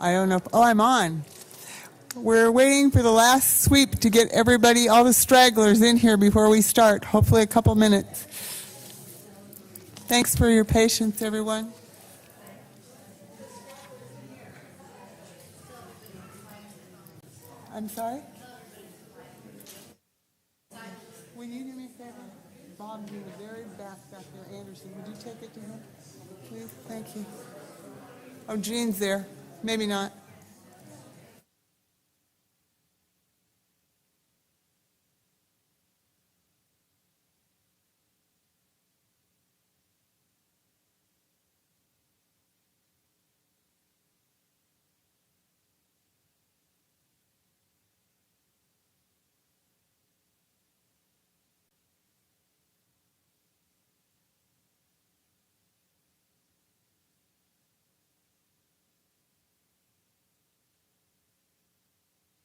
I don't know. Oh, I'm on. We're waiting for the last sweep to get everybody, all the stragglers in here before we start. Hopefully a couple minutes. Thanks for your patience, everyone. I'm sorry? Will you do me a favor? Bob's in the very back there. Anderson, would you take it to him? Please? Thank you. Oh, Jean's there. Maybe not.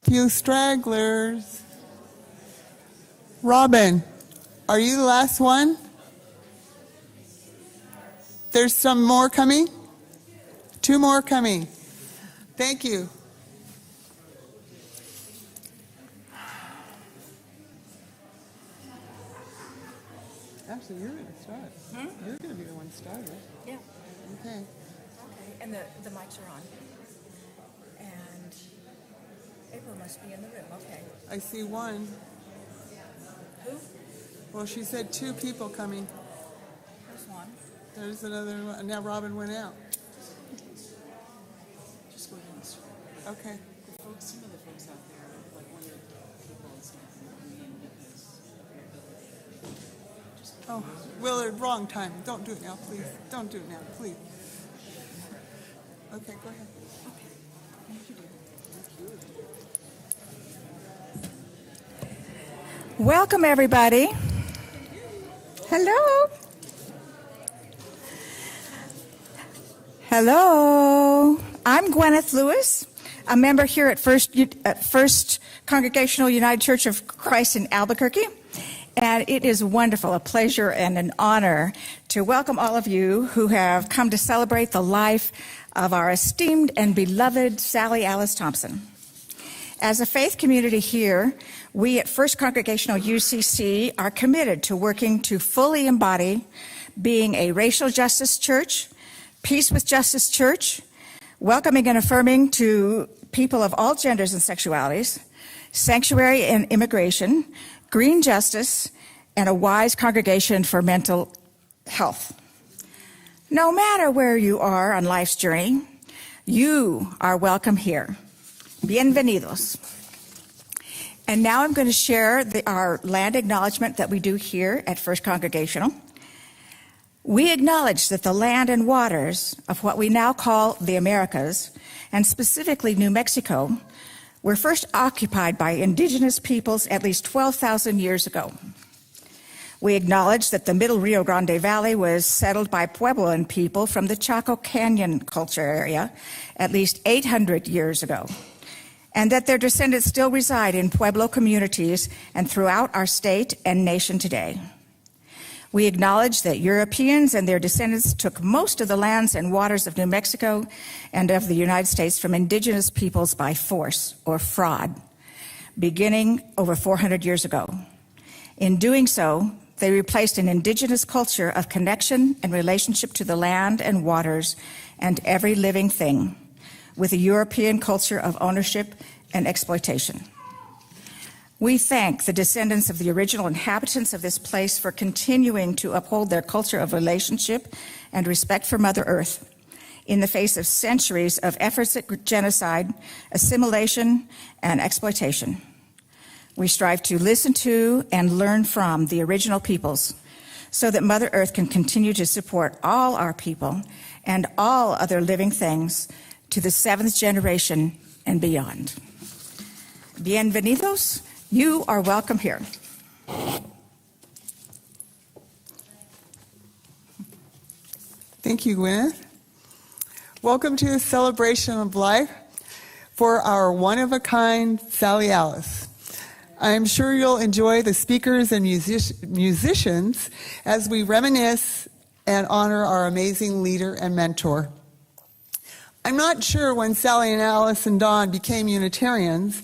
Few stragglers. Robin, are you the last one? There's some more coming? 2 more coming. Thank you. Actually, you're going to start. You're going to be the one started. Yeah. Okay. Okay. And the mics are on. And April must be in the room. Okay. I see one. Who? Well, she said 2 people coming. There's one. There's another one. Now Robin went out. Just go ahead and start. Okay. The folks, some of the folks out there, like one of the people is not coming in because Oh, Willard, wrong time. Don't do it now, please. Don't do it now, please. Okay, go ahead. Welcome, everybody. Hello. Hello. I'm Gwyneth Lewis, a member here at First Congregational United Church of Christ in Albuquerque. And it is wonderful, a pleasure and an honor to welcome all of you who have come to celebrate the life of our esteemed and beloved Sally Alice Thompson. As a faith community here, we at First Congregational UCC are committed to working to fully embody being a racial justice church, peace with justice church, welcoming and affirming to people of all genders and sexualities, sanctuary and immigration, green justice, and a wise congregation for mental health. No matter where you are on life's journey, you are welcome here. Bienvenidos. And now I'm going to share our land acknowledgement that we do here at First Congregational. We acknowledge that the land and waters of what we now call the Americas, and specifically New Mexico, were first occupied by indigenous peoples at least 12,000 years ago. We acknowledge that the middle Rio Grande Valley was settled by Puebloan people from the Chaco Canyon culture area at least 800 years ago, and that their descendants still reside in Pueblo communities and throughout our state and nation today. We acknowledge that Europeans and their descendants took most of the lands and waters of New Mexico and of the United States from indigenous peoples by force or fraud, beginning over 400 years ago. In doing so, they replaced an indigenous culture of connection and relationship to the land and waters and every living thing with a European culture of ownership and exploitation. We thank the descendants of the original inhabitants of this place for continuing to uphold their culture of relationship and respect for Mother Earth in the face of centuries of efforts at genocide, assimilation, and exploitation. We strive to listen to and learn from the original peoples so that Mother Earth can continue to support all our people and all other living things to the 7th generation and beyond. Bienvenidos. You are welcome here. Thank you, Gwyneth. Welcome to the celebration of life for our one-of-a-kind Sally Alice. I'm sure you'll enjoy the speakers and musicians as we reminisce and honor our amazing leader and mentor. I'm not sure when Sally and Alice and Dawn became Unitarians,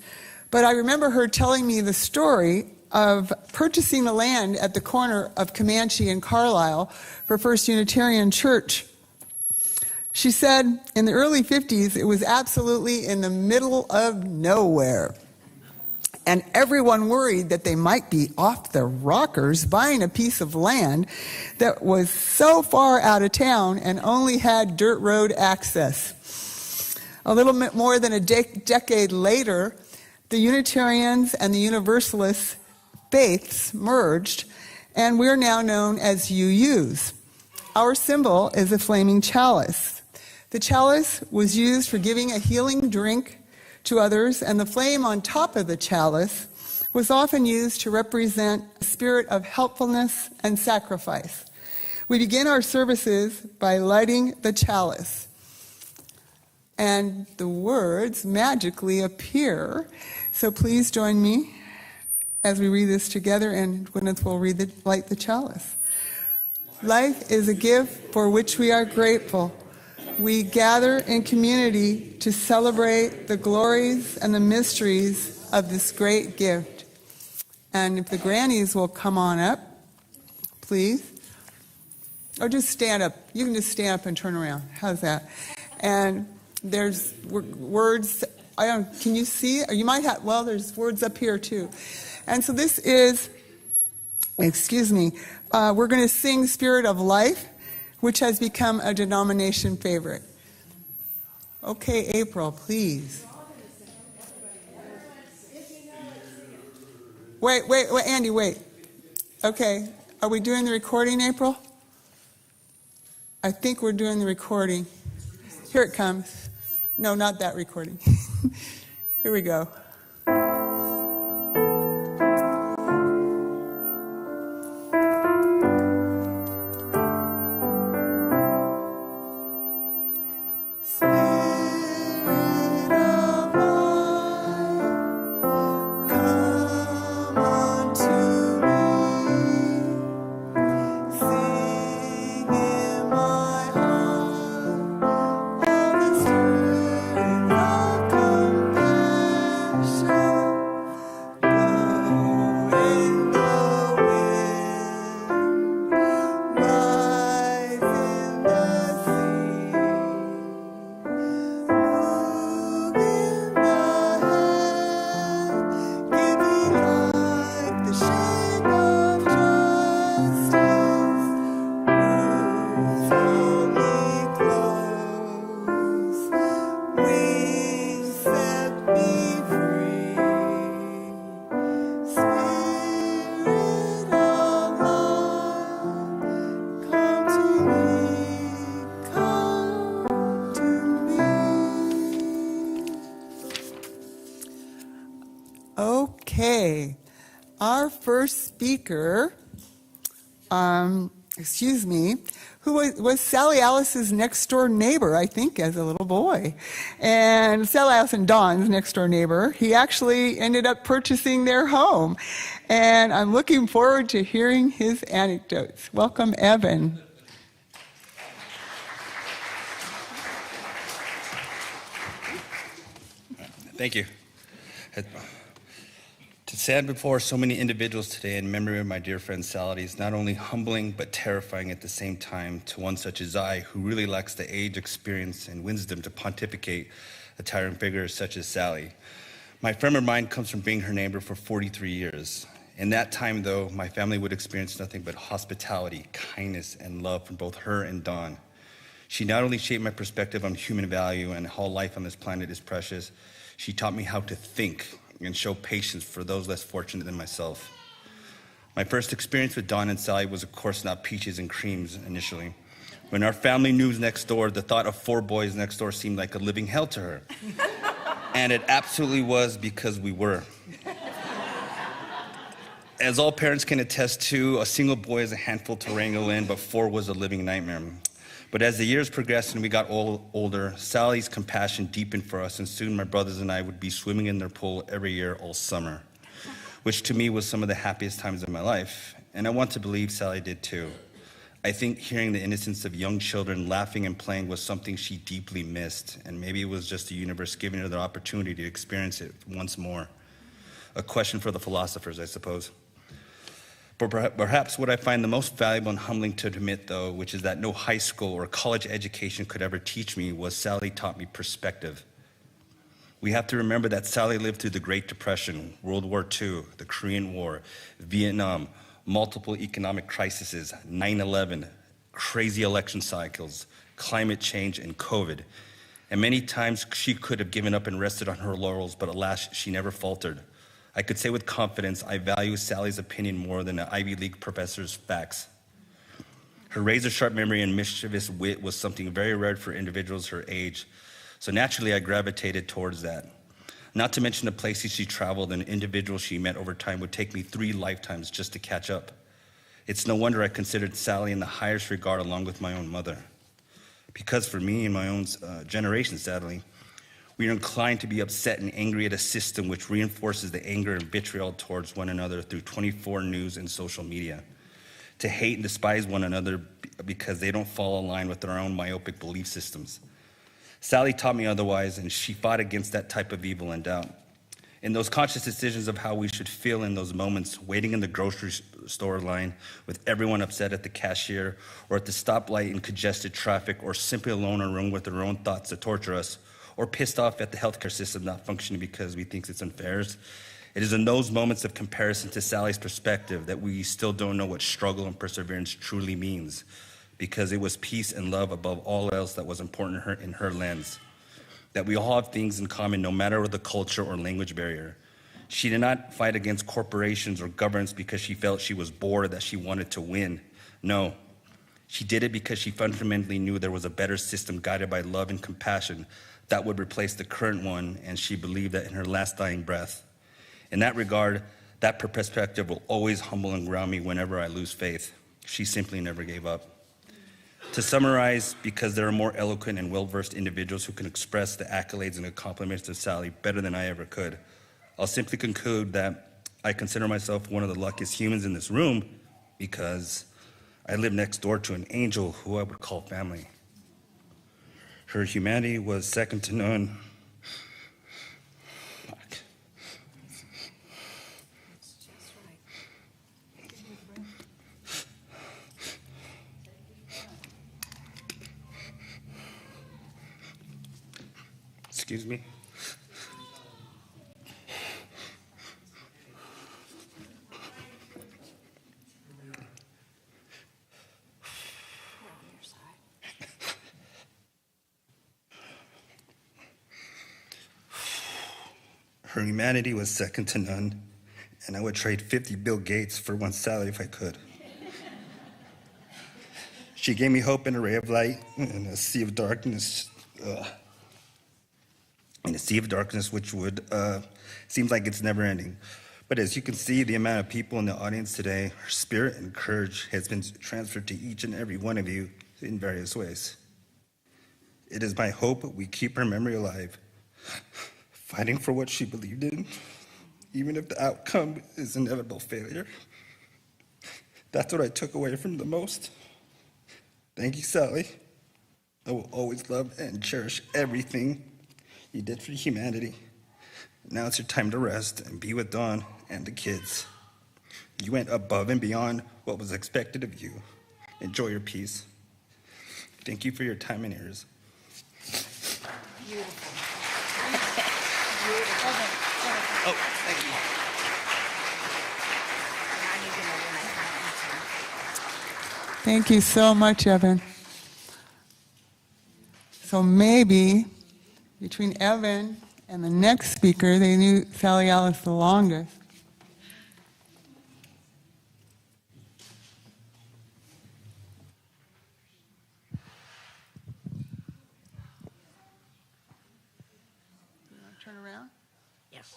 but I remember her telling me the story of purchasing the land at the corner of Comanche and Carlisle for First Unitarian Church. She said in the early 50s, it was absolutely in the middle of nowhere. And everyone worried that they might be off their rockers buying a piece of land that was so far out of town and only had dirt road access. A little bit more than a decade later, the Unitarians and the Universalist faiths merged, and we're now known as UUs. Our symbol is a flaming chalice. The chalice was used for giving a healing drink to others, and the flame on top of the chalice was often used to represent a spirit of helpfulness and sacrifice. We begin our services by lighting the chalice, and the words magically appear. So please join me as we read this together, and Gwyneth will light the chalice. Life is a gift for which we are grateful. We gather in community to celebrate the glories and the mysteries of this great gift. And if the grannies will come on up, please. Or just stand up. You can just stand up and turn around. How's that? And there's words. Can you see? Or you might have, well, there's words up here too. And so this is, we're going to sing Spirit of Life, which has become a denomination favorite. Okay, April, please. Wait, Andy, wait. Okay, are we doing the recording, April? I think we're doing the recording. Here it comes. No, not that recording. Here we go. Okay, our first speaker, who was Sally Alice's next door neighbor, I think, as a little boy. And Sally Alice and Dawn's next door neighbor, he actually ended up purchasing their home. And I'm looking forward to hearing his anecdotes. Welcome, Evan. Thank you. To stand before so many individuals today in memory of my dear friend Sally is not only humbling but terrifying at the same time to one such as I, who really lacks the age, experience, and wisdom to pontificate a tyrant figure such as Sally. My frame of mind comes from being her neighbor for 43 years. In that time, though, my family would experience nothing but hospitality, kindness, and love from both her and Dawn. She not only shaped my perspective on human value and how life on this planet is precious, she taught me how to think and show patience for those less fortunate than myself. My first experience with Dawn and Sally was, of course, not peaches and creams initially. When our family moved next door, the thought of 4 boys next door seemed like a living hell to her. And it absolutely was, because we were. As all parents can attest to, a single boy is a handful to wrangle in, but 4 was a living nightmare. But as the years progressed and we got older, Sally's compassion deepened for us, and soon my brothers and I would be swimming in their pool every year all summer, which to me was some of the happiest times of my life. And I want to believe Sally did too. I think hearing the innocence of young children laughing and playing was something she deeply missed, and maybe it was just the universe giving her the opportunity to experience it once more. A question for the philosophers, I suppose. But perhaps what I find the most valuable and humbling to admit, though, which is that no high school or college education could ever teach me, was Sally taught me perspective. We have to remember that Sally lived through the Great Depression, World War II, the Korean War, Vietnam, multiple economic crises, 9/11, crazy election cycles, climate change, and COVID. And many times she could have given up and rested on her laurels, but alas, she never faltered. I could say with confidence, I value Sally's opinion more than an Ivy League professor's facts. Her razor-sharp memory and mischievous wit was something very rare for individuals her age, so naturally I gravitated towards that. Not to mention the places she traveled and individuals she met over time would take me 3 lifetimes just to catch up. It's no wonder I considered Sally in the highest regard along with my own mother. Because for me and my own generation, sadly, we are inclined to be upset and angry at a system which reinforces the anger and vitriol towards one another through 24 news and social media. To hate and despise one another because they don't fall in line with our own myopic belief systems. Sally taught me otherwise, and she fought against that type of evil and doubt. In those conscious decisions of how we should feel in those moments, waiting in the grocery store line with everyone upset at the cashier, or at the stoplight in congested traffic, or simply alone in a room with our own thoughts that torture us, or pissed off at the healthcare system not functioning because we think it's unfair. It is in those moments of comparison to Sally's perspective that we still don't know what struggle and perseverance truly means, because it was peace and love above all else that was important in her lens. That we all have things in common no matter the culture or language barrier. She did not fight against corporations or governments because she felt she was bored or that she wanted to win. No, she did it because she fundamentally knew there was a better system guided by love and compassion that would replace the current one, and she believed that in her last dying breath. In that regard, that perspective will always humble and ground me whenever I lose faith. She simply never gave up. To summarize, because there are more eloquent and well-versed individuals who can express the accolades and the compliments of Sally better than I ever could, I'll simply conclude that I consider myself one of the luckiest humans in this room because I live next door to an angel who I would call family. Her humanity was second to none. Excuse me. Her humanity was second to none, and I would trade 50 Bill Gates for one Sally if I could. She gave me hope and a ray of light in a sea of darkness. In a sea of darkness, which would seems like it's never ending. But as you can see, the amount of people in the audience today, her spirit and courage has been transferred to each and every one of you in various ways. It is my hope we keep her memory alive, fighting for what she believed in, even if the outcome is inevitable failure. That's what I took away from the most. Thank you, Sally. I will always love and cherish everything you did for humanity. Now it's your time to rest and be with Dawn and the kids. You went above and beyond what was expected of you. Enjoy your peace. Thank you for your time and ears. Beautiful. Oh, thank you. Thank you so much, Evan. So maybe between Evan and the next speaker, they knew Sally Alice the longest. You want to turn around? Yes.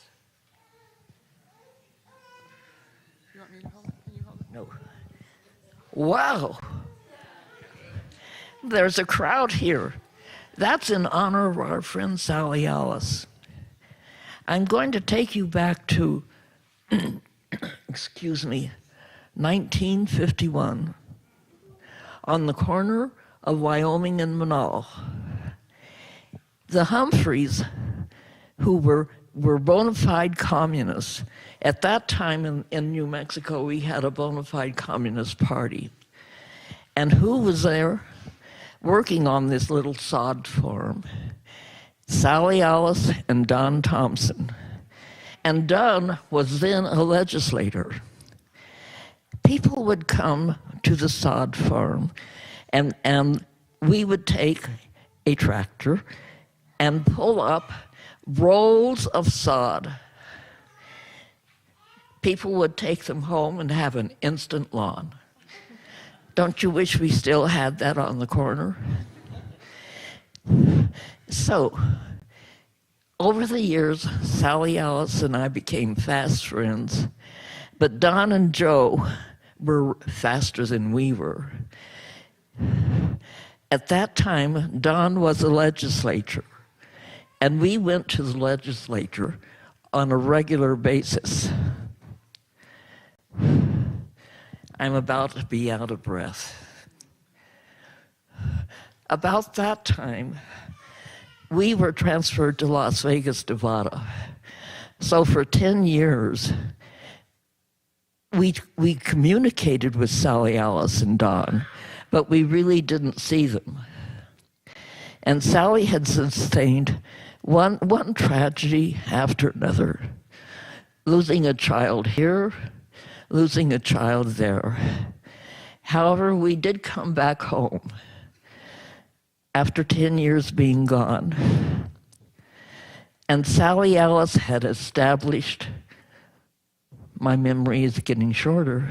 You want me to hold it? Can you hold it? No. Wow. There's a crowd here. That's in honor of our friend Sally Alice. I'm going to take you back to, excuse me, 1951. on the corner of Wyoming and Manal. The Humphreys, who were bona fide communists, at that time in New Mexico, we had a bona fide communist party. And who was there working on this little sod farm? Sally Alice and Don Thompson. And Don was then a legislator. People would come to the sod farm, and we would take a tractor and pull up rolls of sod. People would take them home and have an instant lawn. Don't you wish we still had that on the corner? So, over the years, Sally Alice and I became fast friends, but Don and Joe were faster than we were. At that time, Don was a legislator, and we went to the legislature on a regular basis. I'm about to be out of breath. About that time, we were transferred to Las Vegas, Nevada. So for 10 years, we communicated with Sally Alice and Don, but we really didn't see them. And Sally had sustained one tragedy after another, losing a child here, losing a child there. However, we did come back home after 10 years being gone. And Sally Alice had established, my memory is getting shorter.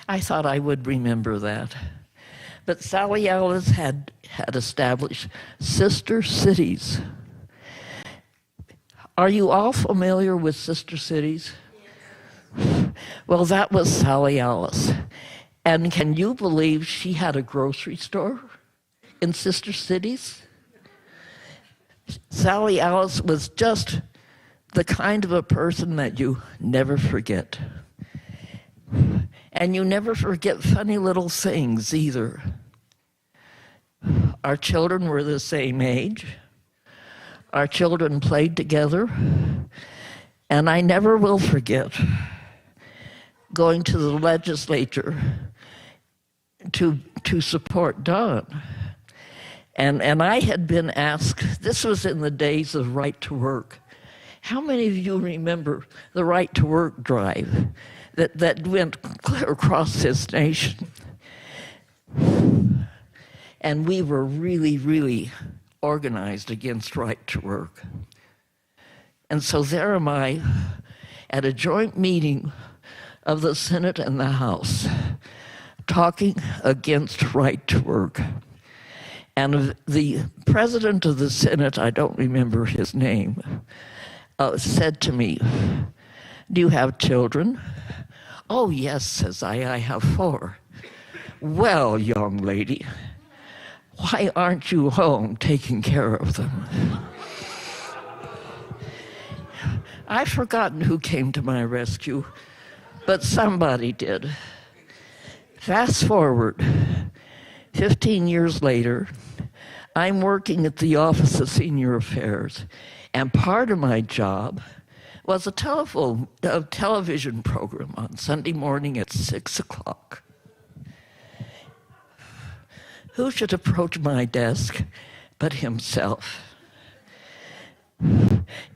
I thought I would remember that. But Sally Alice had established sister cities. Are you all familiar with sister cities? Well, that was Sally Alice. And can you believe she had a grocery store in sister cities? Sally Alice was just the kind of a person that you never forget. And you never forget funny little things either. Our children were the same age. Our children played together. And I never will forget going to the legislature to support Don. And I had been asked, this was in the days of Right to Work. How many of you remember the Right to Work drive that went clear across this nation? And we were really, really organized against Right to Work. And so there am I at a joint meeting of the Senate and the House, talking against Right to Work. And the president of the Senate, I don't remember his name, said to me, "Do you have children?" "Oh, yes," says I have 4. "Well, young lady, why aren't you home taking care of them?" I've forgotten who came to my rescue, but somebody did. Fast forward, 15 years later, I'm working at the Office of Senior Affairs, and part of my job was a television program on Sunday morning at 6 o'clock. Who should approach my desk but himself,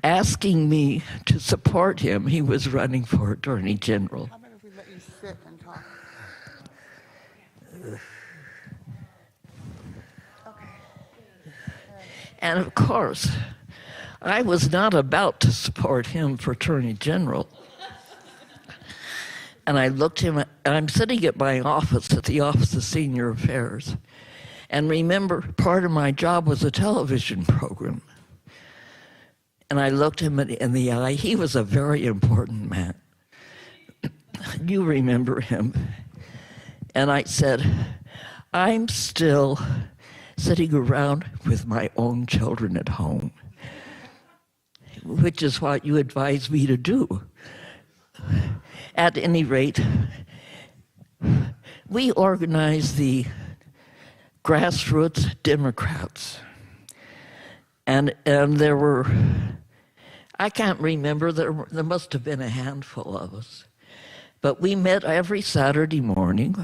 asking me to support him. He was running for Attorney General. How about if we let you sit and talk? And of course, I was not about to support him for Attorney General. And I looked him, I'm sitting at my office at the Office of Senior Affairs. And remember, part of my job was a television program. And I looked him in the eye. He was a very important man. You remember him. And I said, I'm still sitting around with my own children at home, which is what you advised me to do. At any rate, we organized the grassroots Democrats. And there were, I can't remember, there must have been a handful of us. But we met every Saturday morning,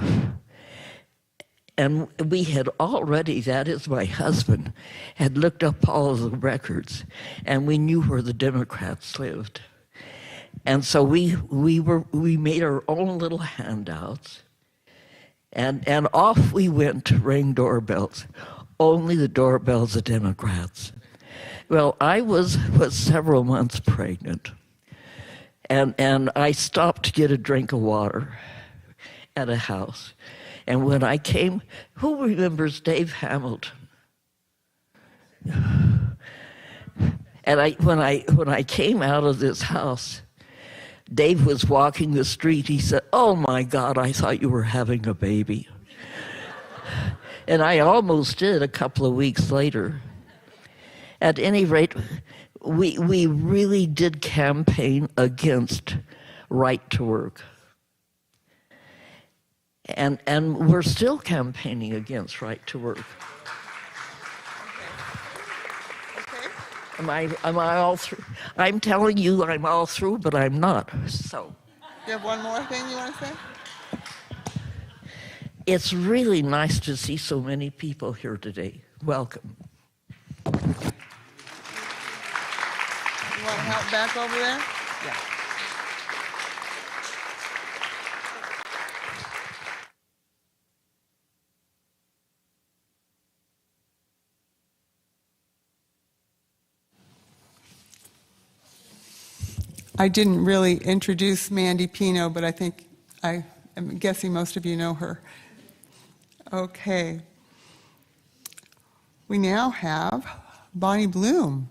and we had already, that is my husband, had looked up all of the records, and we knew where the Democrats lived. And so we made our own little handouts, and off we went to ring doorbells, only the doorbells of Democrats. Well, I was several months pregnant. And I stopped to get a drink of water at a house. And when I came, who remembers Dave Hamilton? And when I came out of this house, Dave was walking the street. He said, "Oh my God, I thought you were having a baby." And I almost did a couple of weeks later. At any rate, we really did campaign against right to work. And we're still campaigning against right to work. Okay. Am I all through? I'm telling you I'm all through, but I'm not. So You have one more thing you want to say? it's really nice to see so many people here today. Welcome. You want help back over there? Yeah. I didn't really introduce Mandy Pino, but I'm guessing most of you know her. Okay. We now have Bonnie Bloom.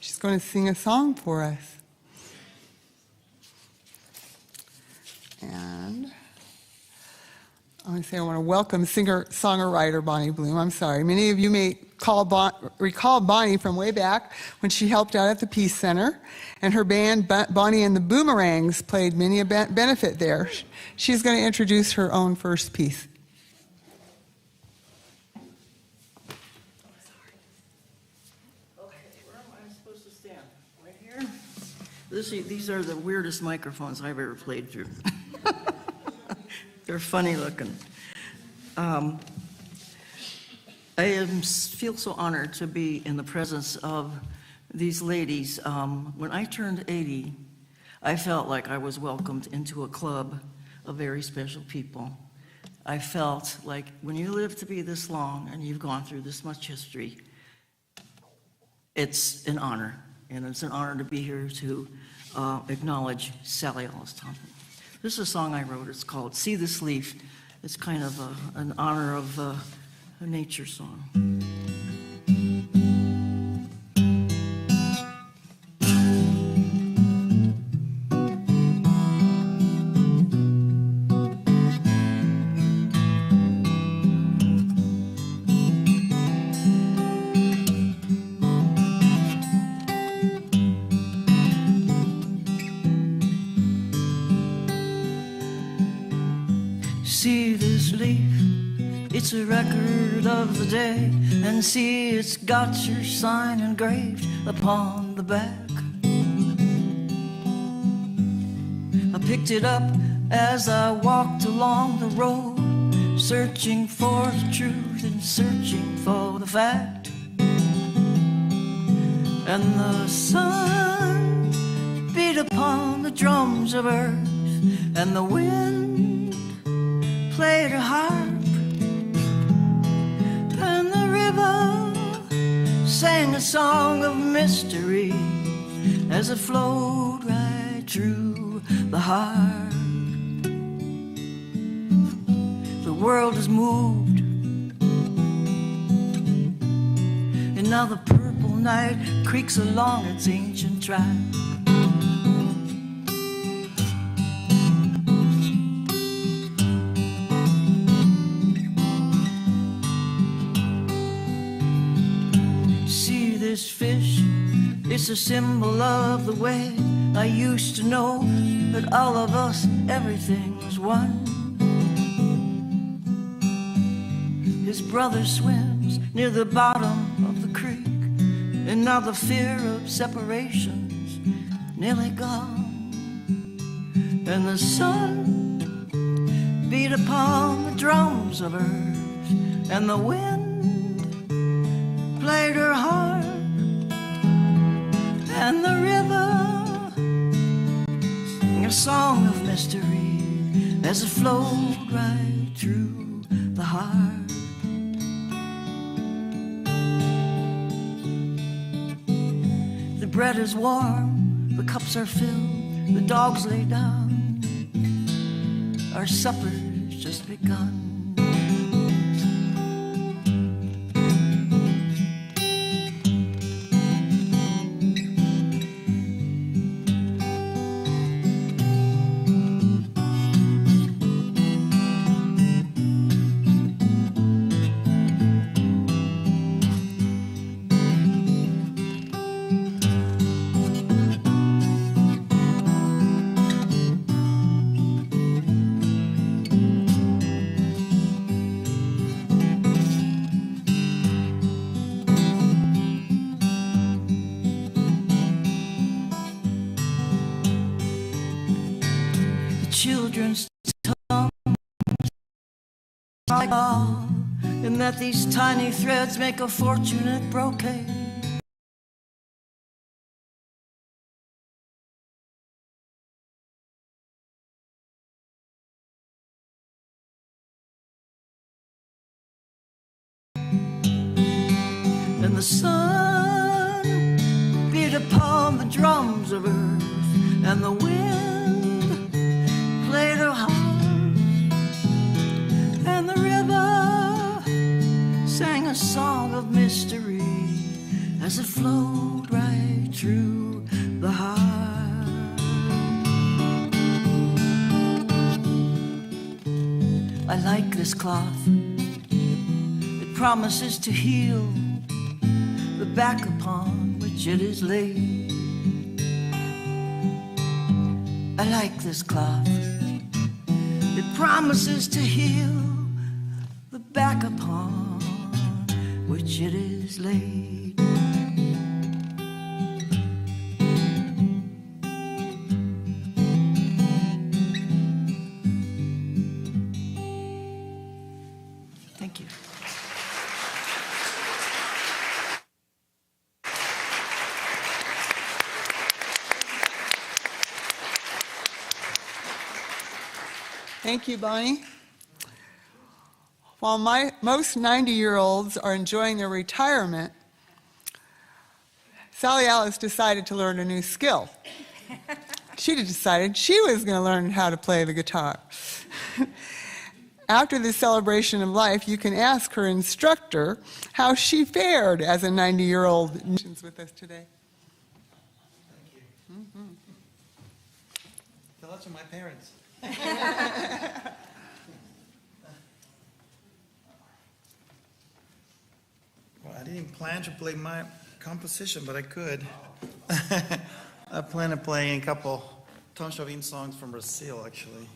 She's going to sing a song for us. And I want to welcome singer-songwriter Bonnie Bloom. I'm sorry. Many of you may recall Bonnie from way back when she helped out at the Peace Center, and her band, Bonnie and the Boomerangs, played many a benefit there. She's going to introduce her own first piece. These are the weirdest microphones I've ever played through. They're funny looking. I feel so honored to be in the presence of these ladies. When I turned 80, I felt like I was welcomed into a club of very special people. I felt like when you live to be this long and you've gone through this much history, it's an honor. And it's an honor to be here to acknowledge Sally Alice Thompson. This is a song I wrote. It's called See This Leaf. It's kind of an honor of a nature song. See this leaf, it's a record of the day, and see it's got your sign engraved upon the back. I picked it up as I walked along the road, searching for the truth and searching for the fact. And the sun beat upon the drums of earth, and the wind played a harp, and the river sang a song of mystery as it flowed right through the heart. The world has moved, and now the purple night creaks along its ancient track. This fish, it's a symbol of the way I used to know that all of us and everything was one. His brother swims near the bottom of the creek, and now the fear of separation's nearly gone. And the sun beat upon the drums of earth, and the wind played her harp, and the river sang a song of mystery as it flowed right through the heart. The bread is warm, the cups are filled, the dogs lay down, our supper's just begun. Children's tongues like all, and that these tiny threads make a fortunate brocade. And the sun beat upon the drums of earth, and the wind played her harp, and the river sang a song of mystery as it flowed right through the heart. I like this cloth. It promises to heal the back upon which it is laid. I like this cloth. It promises to heal the back upon which it is laid. Thank you. Thank you, Bonnie. While most 90-year-olds are enjoying their retirement, Sally Alice decided to learn a new skill. She decided she was going to learn how to play the guitar. After the celebration of life, you can ask her instructor how she fared as a 90-year-old with us today. Thank you. Tell that to my parents. Well, I didn't plan to play my composition, but I could. I plan on playing a couple Tom Jobim songs from Brazil, actually.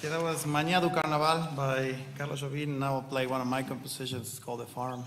Okay, that was Mañana do Carnaval by Carlos Jobim. Now I'll play one of my compositions. It's called The Farm.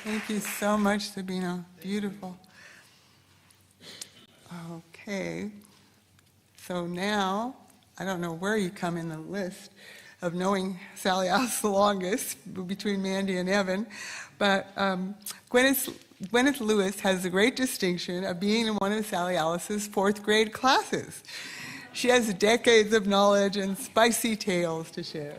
Thank you so much, Sabina. Beautiful. Okay. So now, I don't know where you come in the list of knowing Sally Alice the longest between Mandy and Evan, but Gwyneth Lewis has the great distinction of being in one of Sally Alice's fourth grade classes. She has decades of knowledge and spicy tales to share.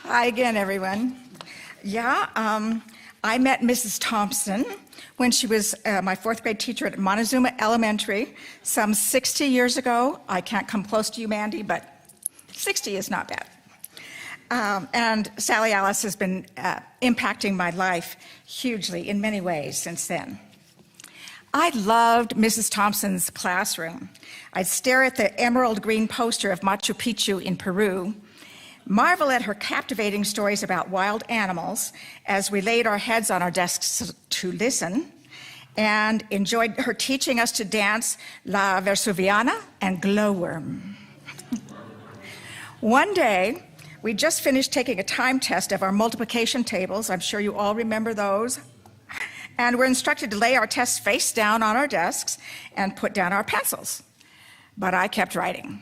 Hi again, everyone. Yeah, I met Mrs. Thompson when she was my fourth grade teacher at Montezuma Elementary some 60 years ago. I can't come close to you, Mandy, but 60 is not bad. And Sally Alice has been impacting my life hugely in many ways since then. I loved Mrs. Thompson's classroom. I'd stare at the emerald green poster of Machu Picchu in Peru, marvel at her captivating stories about wild animals as we laid our heads on our desks to listen, and enjoyed her teaching us to dance La Vesuviana and Glowworm. One day, we just finished taking a time test of our multiplication tables. I'm sure you all remember those. And we're instructed to lay our tests face down on our desks and put down our pencils. but I kept writing.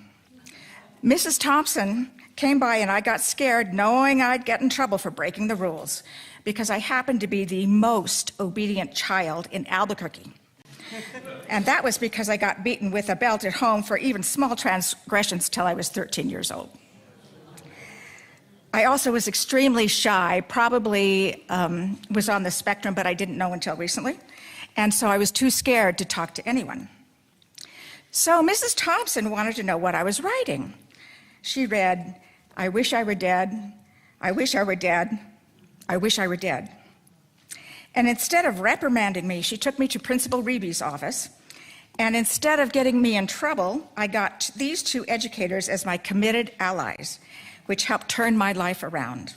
Mrs. Thompson came by and I got scared knowing I'd get in trouble for breaking the rules because I happened to be the most obedient child in Albuquerque. And that was because I got beaten with a belt at home for even small transgressions till I was 13 years old. I also was extremely shy, probably was on the spectrum, but I didn't know until recently. And so I was too scared to talk to anyone. So Mrs. Thompson wanted to know what I was writing. She read, "I wish I were dead, I wish I were dead, I wish I were dead." And instead of reprimanding me, she took me to Principal Reeby's office. And instead of getting me in trouble, I got these two educators as my committed allies, which helped turn my life around.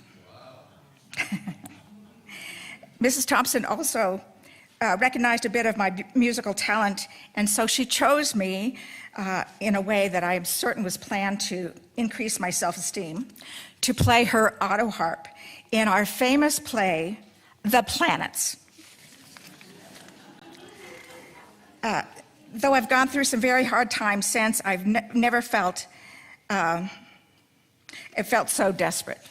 Mrs. Thompson also recognized a bit of my musical talent, and so she chose me in a way that I am certain was planned to increase my self-esteem, to play her auto harp in our famous play, The Planets. Though I've gone through some very hard times since, I've never felt it felt so desperate.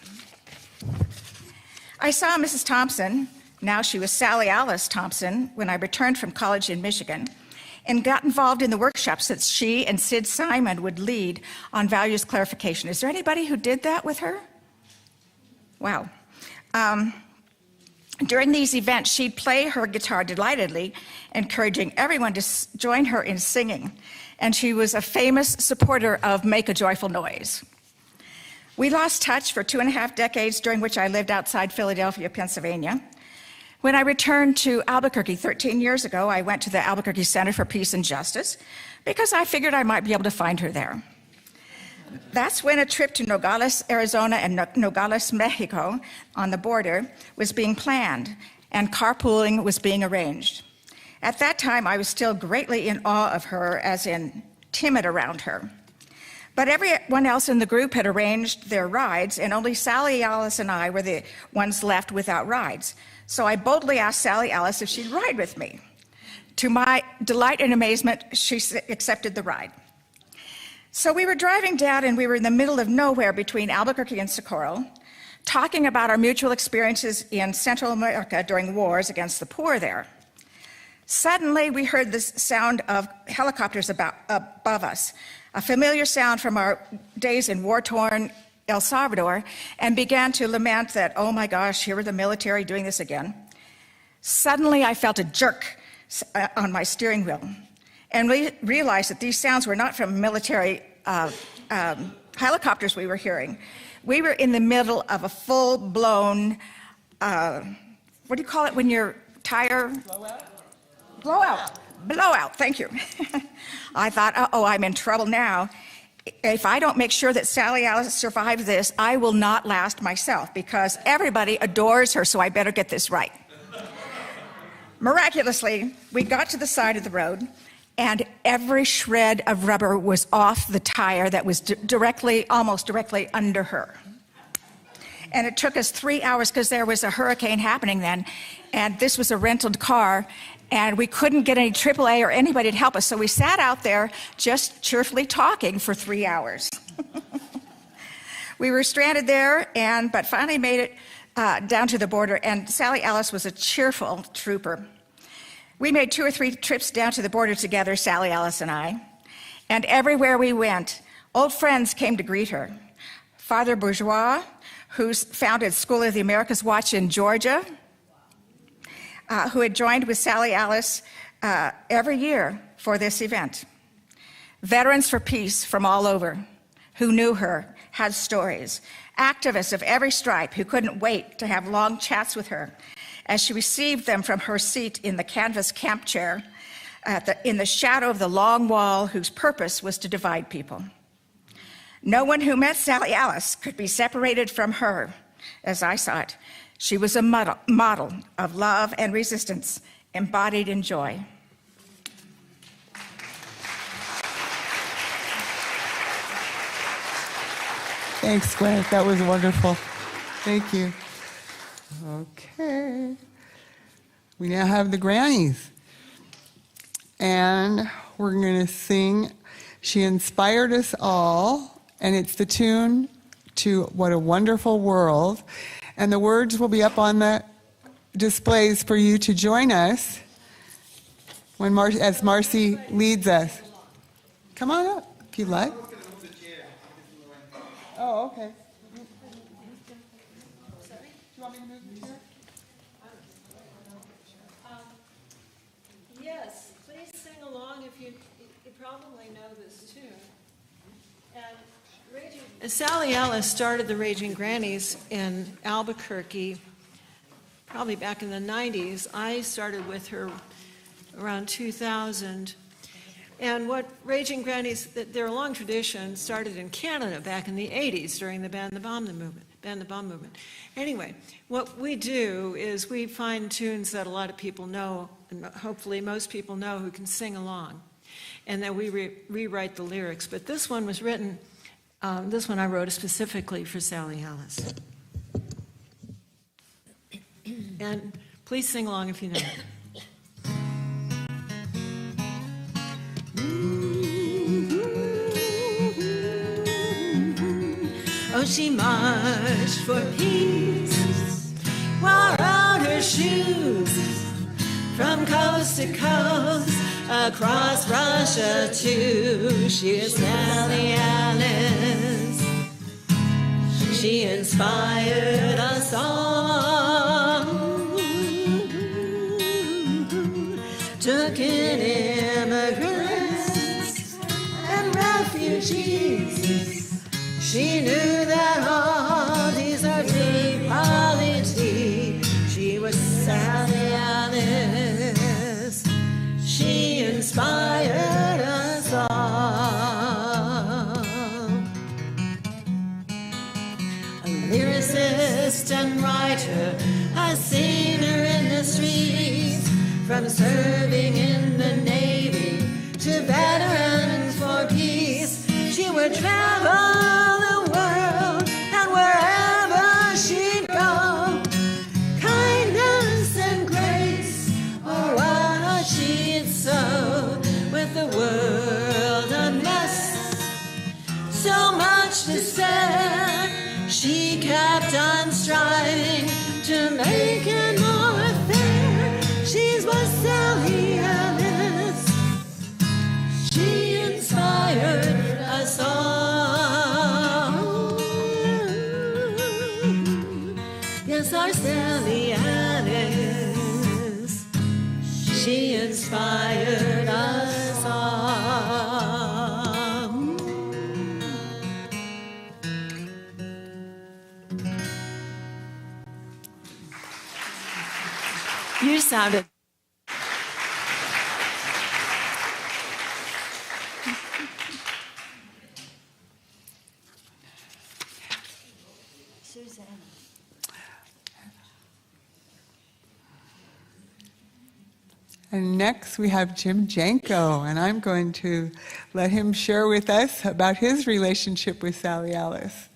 I saw Mrs. Thompson, now she was Sally Alice Thompson, when I returned from college in Michigan, and got involved in the workshops that she and Sid Simon would lead on values clarification. Is there anybody who did that with her? Wow. During these events, she'd play her guitar delightedly, encouraging everyone to join her in singing, and she was a famous supporter of Make a Joyful Noise. We lost touch for 2.5 decades, during which I lived outside Philadelphia, Pennsylvania. When I returned to Albuquerque 13 years ago, I went to the Albuquerque Center for Peace and Justice because I figured I might be able to find her there. That's when a trip to Nogales, Arizona and Nogales, Mexico on the border was being planned and carpooling was being arranged. At that time, I was still greatly in awe of her, as in timid around her. But everyone else in the group had arranged their rides, and only Sally Alice and I were the ones left without rides. So I boldly asked Sally Alice if she'd ride with me. To my delight and amazement, she accepted the ride. So we were driving down, and we were in the middle of nowhere between Albuquerque and Socorro, talking about our mutual experiences in Central America during wars against the poor there. Suddenly, we heard the sound of helicopters above us, a familiar sound from our days in war-torn El Salvador, and began to lament that, oh my gosh, here are the military doing this again. Suddenly, I felt a jerk on my steering wheel, and we realized that these sounds were not from military helicopters we were hearing. We were in the middle of a full-blown, what do you call it when your tire? Blowout, thank you. I thought, uh-oh, I'm in trouble now. If I don't make sure that Sally Alice survives this, I will not last myself, because everybody adores her, so I better get this right. Miraculously, we got to the side of the road, and every shred of rubber was off the tire that was almost directly under her. And it took us 3 hours because there was a hurricane happening then, and this was a rented car, and we couldn't get any AAA or anybody to help us, so we sat out there just cheerfully talking for 3 hours. We were stranded there, but finally made it down to the border, and Sally Alice was a cheerful trooper. We made 2 or 3 trips down to the border together, Sally Alice and I, and everywhere we went, old friends came to greet her. Father Bourgeois, who founded School of the Americas Watch in Georgia, who had joined with Sally Alice every year for this event. Veterans for Peace from all over who knew her had stories. Activists of every stripe who couldn't wait to have long chats with her as she received them from her seat in the canvas camp chair in the shadow of the long wall whose purpose was to divide people. No one who met Sally Alice could be separated from her, as I saw it. She was a model of love and resistance embodied in joy. Thanks, Gwen. That was wonderful. Thank you. Okay. We now have the grannies. And we're going to sing She inspired us all, and it's the tune to What a Wonderful World. And the words will be up on the displays for you to join us as Marcy leads us. Come on up if you'd like. Oh, okay. Do you want me to move the chair? Yes, please sing along if you probably know this tune. And Sally Ellis started the Raging Grannies in Albuquerque probably back in the 90s. I started with her around 2000. And what Raging Grannies, they're a long tradition, started in Canada back in the 80s during the Ban the Bomb movement. Anyway, what we do is we find tunes that a lot of people know, and hopefully most people know who can sing along. And then we rewrite the lyrics. But this one was written, this one I wrote specifically for Sally Ellis. And please sing along if you know it. Oh, she marched for peace, wore out her shoes, from coast to coast, across Russia too. She is Sally Ellis. She inspired us all. Took in immigrants and refugees. She knew that all deserved equality. She was Sally Ellis. She inspired us all. A lyricist and writer, I've seen her in the streets, from serving in the Navy to veterans for peace. She would travel the world, and wherever she'd go, kindness and grace are what she'd sow. With the world a mess, so much to say, she kept on striving to make it more fair. She's what Sally Ellis. She inspired us all. Yes, our Sally Ellis. She inspired us all. You sounded. Susanna. And next we have Jim Janko, and I'm going to let him share with us about his relationship with Sally Ellis.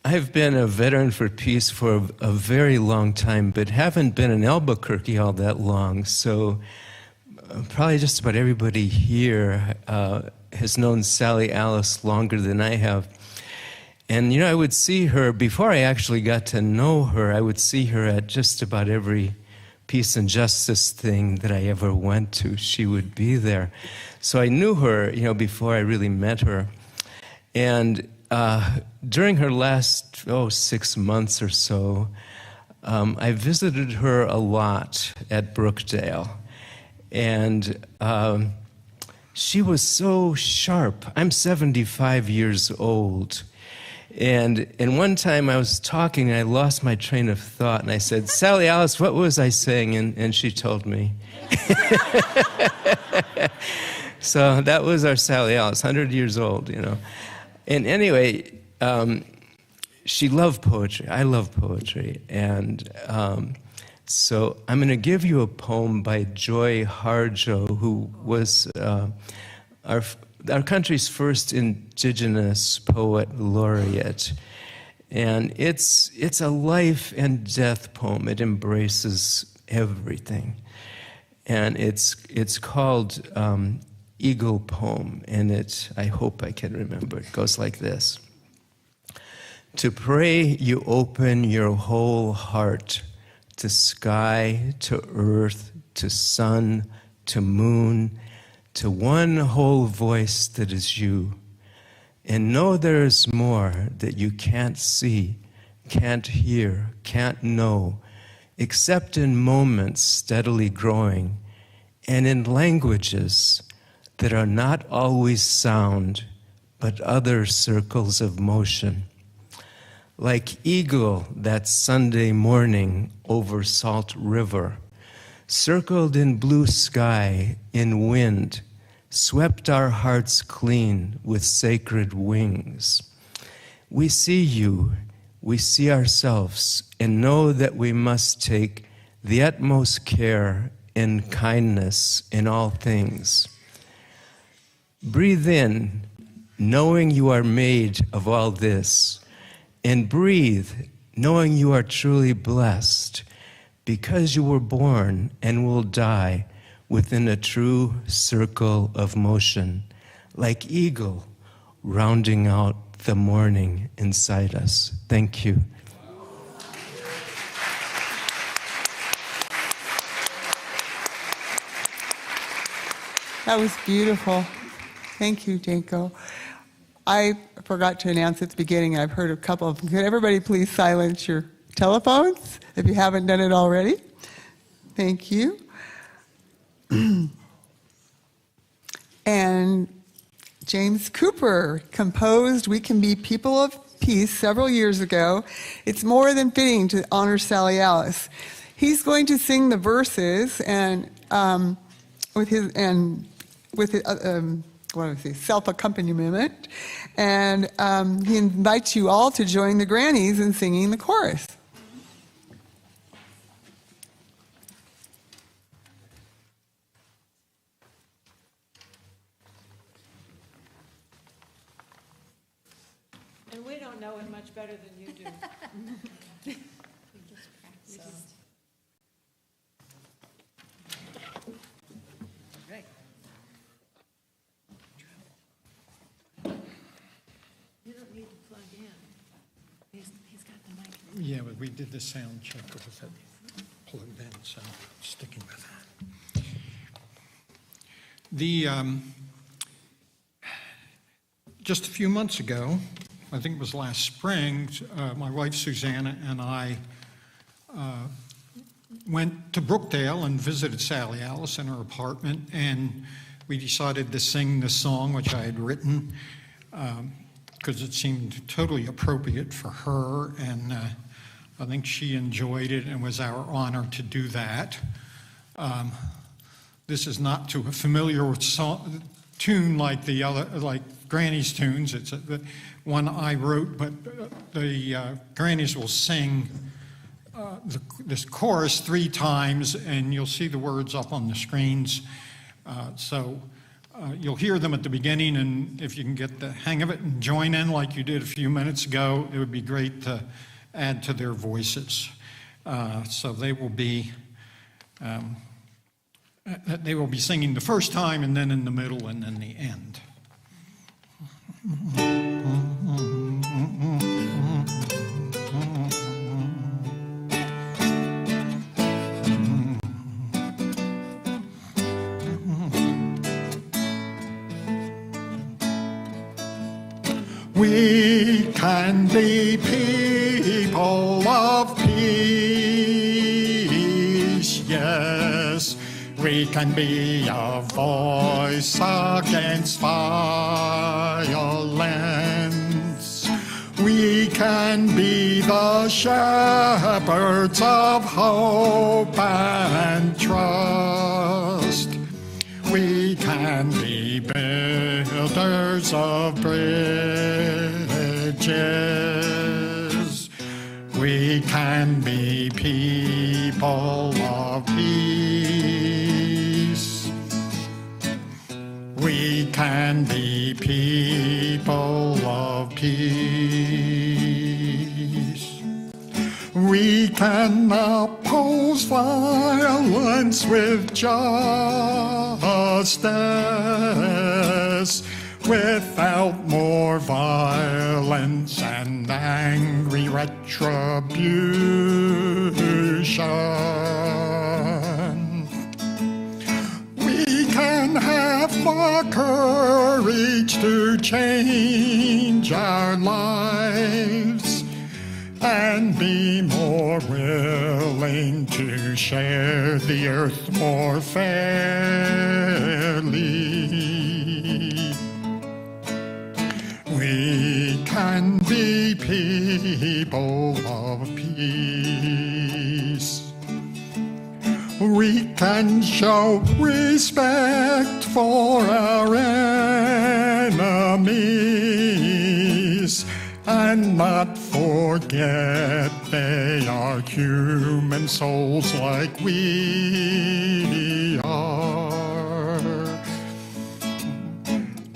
I've been a veteran for peace for a very long time, but haven't been in Albuquerque all that long. So probably just about everybody here has known Sally Ellis longer than I have. And, you know, I would see her, before I actually got to know her, I would see her at just about every peace and justice thing that I ever went to. She would be there. So I knew her, you know, before I really met her. And during her last, 6 months or so, I visited her a lot at Brookdale. And she was so sharp. I'm 75 years old. And one time I was talking and I lost my train of thought. And I said, Sally Ellis, what was I saying? And she told me. So that was our Sally Ellis, 100 years old, you know. And anyway, she loved poetry. I love poetry. And so I'm going to give you a poem by Joy Harjo, who was our our country's first indigenous poet laureate. And it's a life and death poem. It embraces everything. And it's called Eagle Poem, and I hope I can remember. It goes like this. To pray, you open your whole heart to sky, to earth, to sun, to moon, to one whole voice that is you. And know there is more that you can't see, can't hear, can't know, except in moments steadily growing, and in languages that are not always sound, but other circles of motion. Like eagle that Sunday morning over Salt River, circled in blue sky, in wind, swept our hearts clean with sacred wings. We see you, we see ourselves, and know that we must take the utmost care and kindness in all things. Breathe in, knowing you are made of all this, and breathe, knowing you are truly blessed, because you were born and will die within a true circle of motion, like eagle rounding out the morning inside us. Thank you. That was beautiful. Thank you, Janko. I forgot to announce at the beginning, I've heard a couple of them. Could everybody please silence your telephones if you haven't done it already? Thank you. And James Cooper composed We Can Be People of Peace several years ago. It's more than fitting to honor Sally Alice. He's going to sing the verses and with his self-accompaniment, and he invites you all to join the grannies in singing the chorus. And we don't know it much better than you do. You don't need to plug in. He's got the mic. Yeah, but we did the sound check with it plugged in, so sticking with that. Just a few months ago, I think it was last spring, my wife Susanna and I went to Brookdale and visited Sally Alice in her apartment, and we decided to sing this song, which I had written, because it seemed totally appropriate for her, and I think she enjoyed it, and it was our honor to do that. This is not to a familiar tune like the other, like Granny's tunes. It's the one I wrote, but the Grannies will sing this chorus 3 times, and you'll see the words up on the screens. So you'll hear them at the beginning, and if you can get the hang of it and join in like you did a few minutes ago, it would be great to add to their voices. So they will be singing the first time, and then in the middle, and then the end. We can be people of peace, yes. We can be a voice against violence. We can be the shepherds of hope and trust. We can be builders of bridges. We can be people of peace. We can be people of peace. We can oppose violence with justice, without more violence and angry retribution. We can have the courage to change our lives and be more willing to share the earth more fairly. We can be people of peace. We can show respect for our enemies and not forget they are human souls like we are.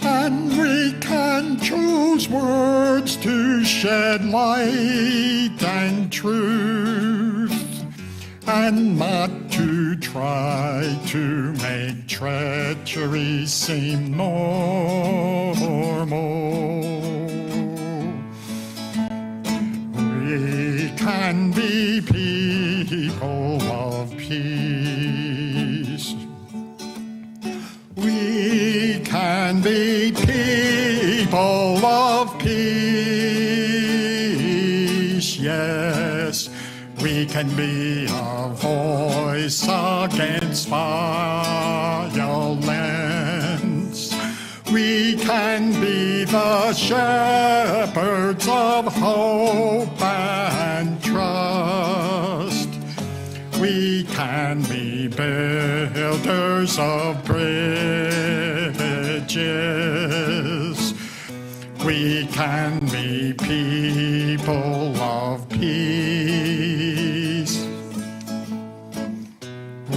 And we can choose words to shed light and truth, and not to try to make treachery seem normal. We can be people of peace. We can be people of peace, yes. We can be a voice against violence. We can be the shepherds of hope and trust. We can be builders of bridges. We can be people of peace.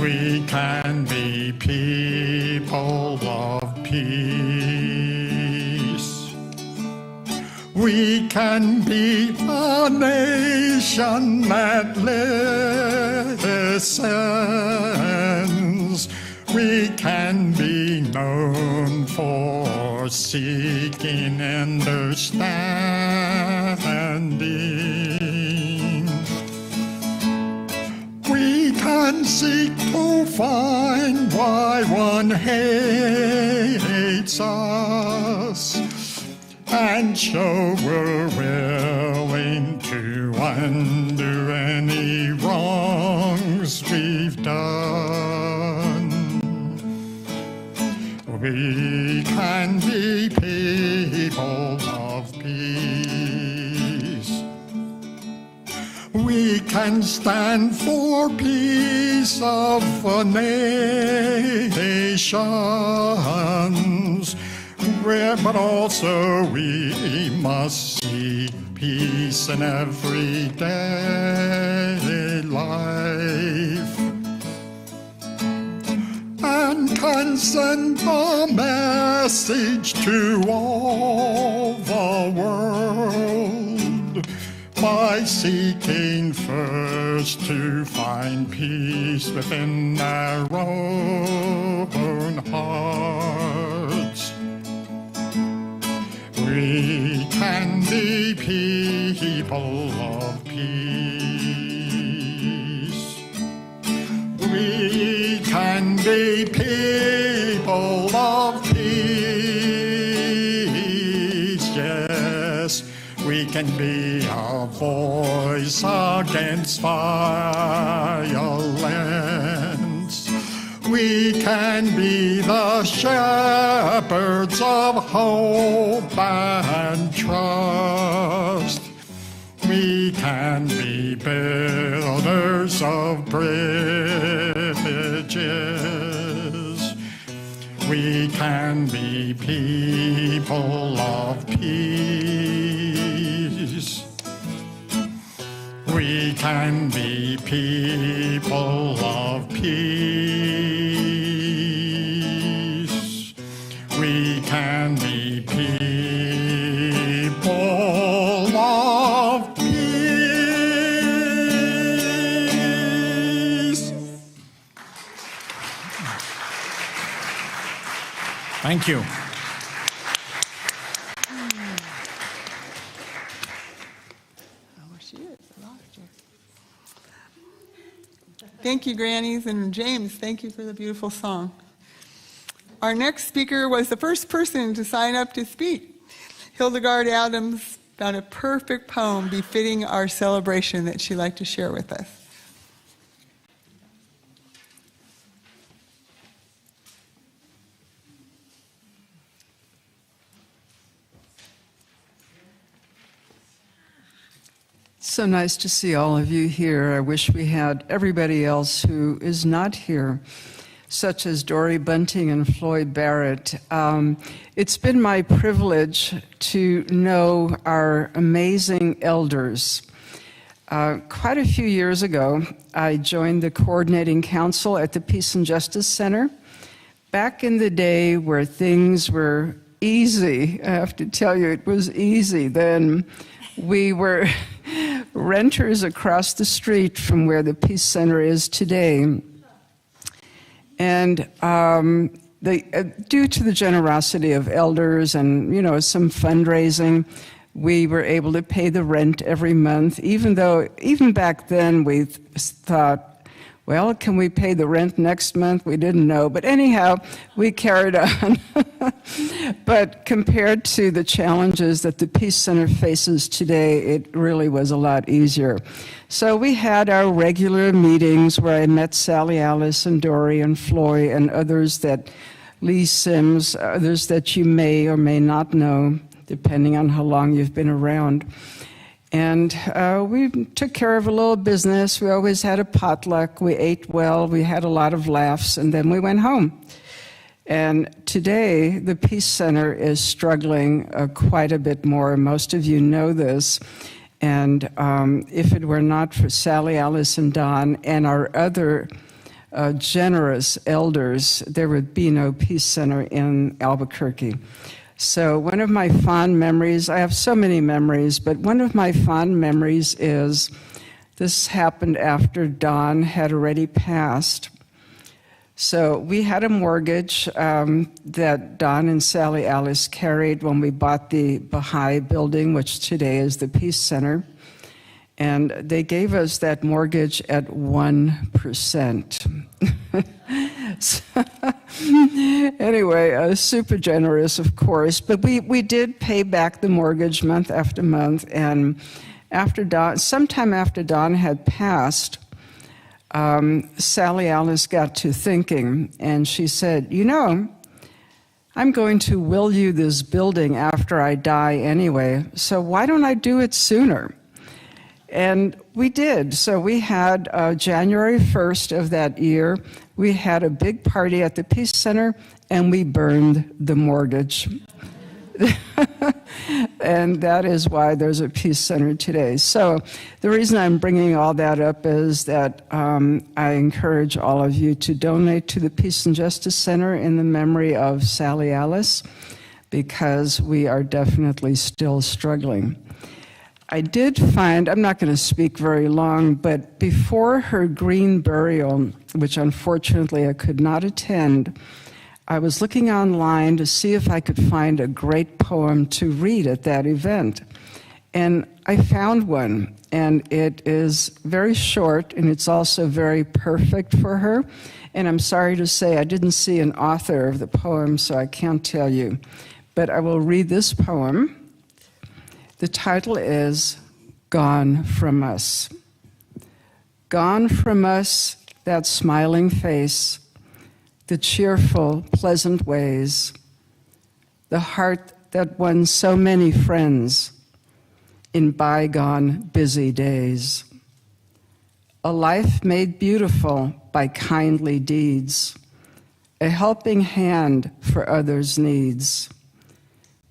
We can be people of peace. We can be a nation that listens. We can be known for seeking understanding. We can seek to find why one hates us and show we're willing to undo any wrongs we've done. We can be people of peace. We can stand for peace of the nations, but also we must seek peace in everyday life, and can send a message to all the world by seeking first to find peace within our own hearts. We can be people of peace. We can be people of peace, yes. We can be a voice against violence. We can be the shepherds of hope and trust. We can be builders of bridges. We can be people of peace. We can be people of peace. We Thank you. Thank you, Grannies, and James, thank you for the beautiful song. Our next speaker was the first person to sign up to speak. Hildegard Adams found a perfect poem befitting our celebration that she'd like to share with us. So nice to see all of you here. I wish we had everybody else who is not here, such as Dory Bunting and Floyd Barrett. It's been my privilege to know our amazing elders. Quite a few years ago, I joined the coordinating council at the Peace and Justice Center. Back in the day where things were easy, I have to tell you, it was easy then. We were renters across the street from where the Peace Center is today. And due to the generosity of elders and, some fundraising, we were able to pay the rent every month, even back then we thought, well, can we pay the rent next month? We didn't know. But anyhow, we carried on. But compared to the challenges that the Peace Center faces today, it really was a lot easier. So we had our regular meetings where I met Sally Alice and Dory and Floyd and others Lee Sims, others that you may or may not know, depending on how long you've been around. And we took care of a little business. We always had a potluck. We ate well. We had a lot of laughs, and then we went home. And today, the Peace Center is struggling quite a bit more. Most of you know this. And if it were not for Sally, Alice, and Don, and our other generous elders, there would be no Peace Center in Albuquerque. So one of my fond memories, I have so many memories, but one of my fond memories is this happened after Don had already passed. So we had a mortgage that Don and Sally Alice carried when we bought the Baha'i building, which today is the Peace Center. And they gave us that mortgage at 1%. Anyway, super generous, of course. But we did pay back the mortgage month after month. And sometime after Don had passed, Sally Alice got to thinking, and she said, I'm going to will you this building after I die anyway, so why don't I do it sooner? And we did. So we had January 1st of that year, we had a big party at the Peace Center, and we burned the mortgage. And that is why there's a Peace Center today. So the reason I'm bringing all that up is that I encourage all of you to donate to the Peace and Justice Center in the memory of Sally Alice, because we are definitely still struggling. I did find, I'm not going to speak very long, but before her green burial, which unfortunately I could not attend, I was looking online to see if I could find a great poem to read at that event. And I found one, and it is very short, and it's also very perfect for her. And I'm sorry to say I didn't see an author of the poem, so I can't tell you. But I will read this poem. The title is Gone From Us. Gone from us, that smiling face, the cheerful, pleasant ways, the heart that won so many friends in bygone busy days. A life made beautiful by kindly deeds, a helping hand for others' needs.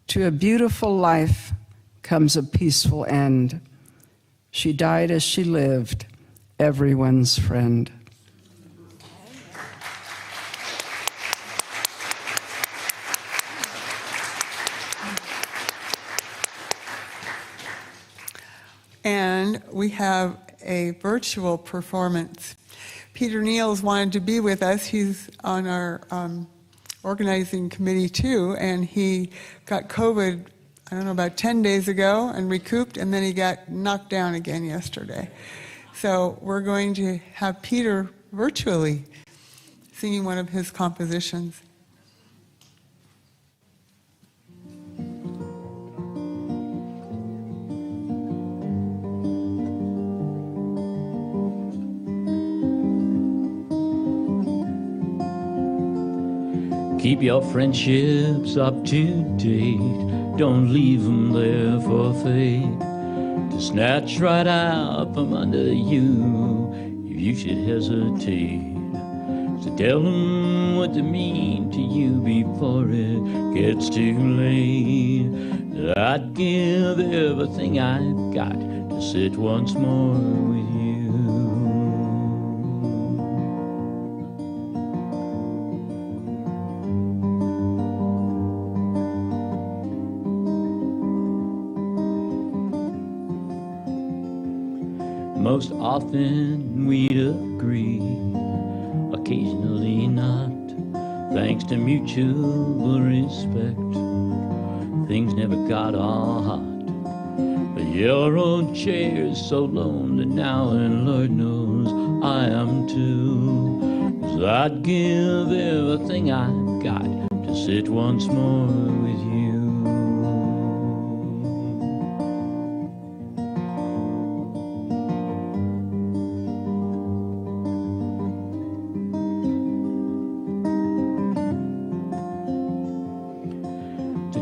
To a beautiful life comes a peaceful end. She died as she lived, everyone's friend. And we have a virtual performance. Peter Niels wanted to be with us. He's on our organizing committee too, and he got COVID, I don't know, about 10 days ago and recouped, and then he got knocked down again yesterday. So we're going to have Peter virtually singing one of his compositions. Keep your friendships up to date. Don't leave them there for fate to snatch right out from under you if you should hesitate. So tell them what they mean to you before it gets too late. That I'd give everything I've got to sit once more with you. Most often we'd agree, occasionally not, thanks to mutual respect. Things never got all hot, but your old chair's so lonely now, and Lord knows I am too. 'Cause I'd give everything I've got to sit once more with you.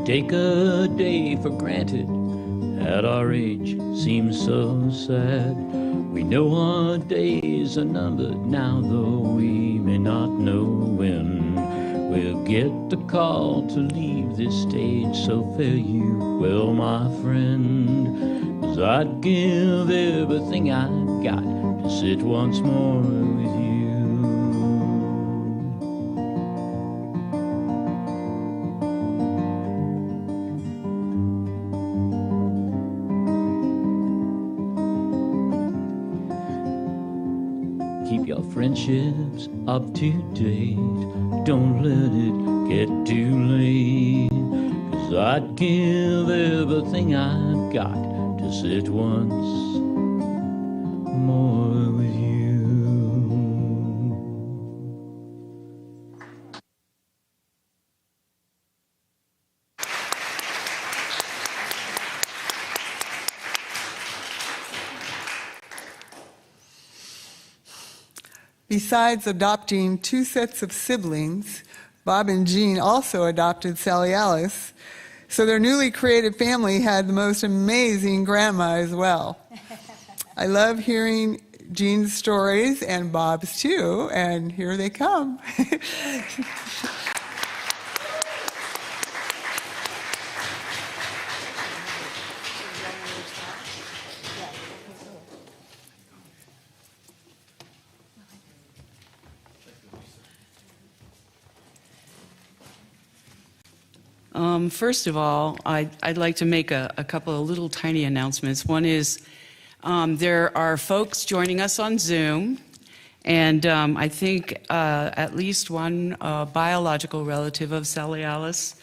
Take a day for granted at our age seems so sad. We know our days are numbered now, though we may not know when we'll get the call to leave this stage. So fare you well, my friend, 'cause I'd give everything I've got to sit once more with you. Friendships up to date, don't let it get too late, 'cause I'd give everything I've got to sit once more with you. Besides adopting two sets of siblings, Bob and Jean also adopted Sally Alice. So their newly created family had the most amazing grandma as well. I love hearing Jean's stories and Bob's too, and here they come. First of all, I'd like to make a couple of little tiny announcements. One is there are folks joining us on Zoom, and I think at least one biological relative of Sally Alice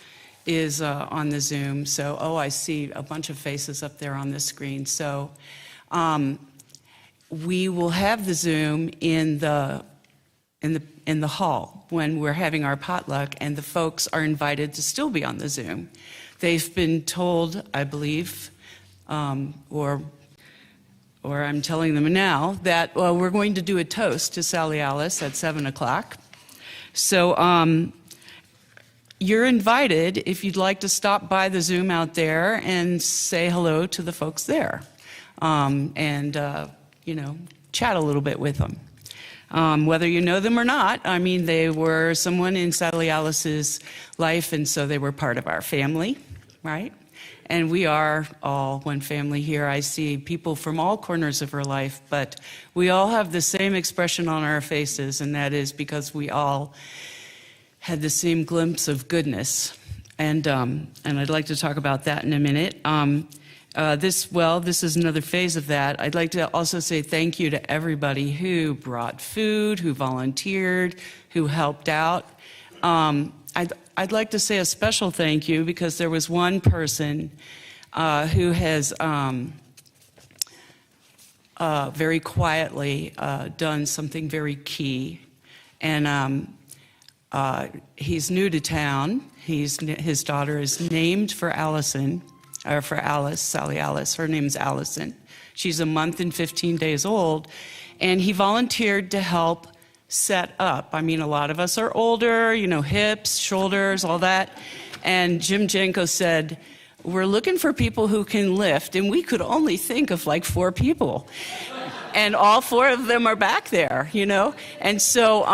is on the Zoom. So, I see a bunch of faces up there on the screen. So we will have the Zoom in the hall when we're having our potluck, and the folks are invited to still be on the Zoom. They've been told, I believe, or I'm telling them now, that we're going to do a toast to Sally Alice at 7 o'clock. So you're invited if you'd like to stop by the Zoom out there and say hello to the folks there, and chat a little bit with them. Whether you know them or not, I mean, they were someone in Sally Alice's life, and so they were part of our family, right? And we are all one family here. I see people from all corners of her life, but we all have the same expression on our faces, and that is because we all had the same glimpse of goodness. And I'd like to talk about that in a minute. This is another phase of that. I'd like to also say thank you to everybody who brought food, who volunteered, who helped out. I'd like to say a special thank you because there was one person who has very quietly done something very key. And he's new to town. His daughter is named for Allison, or for Alice, Sally Alice. Her name's Allison. She's a month and 15 days old. And he volunteered to help set up. I mean, a lot of us are older, you know, hips, shoulders, all that. And Jim Jenko said, we're looking for people who can lift. And we could only think of like 4 people. And all 4 of them are back there, you know? And so,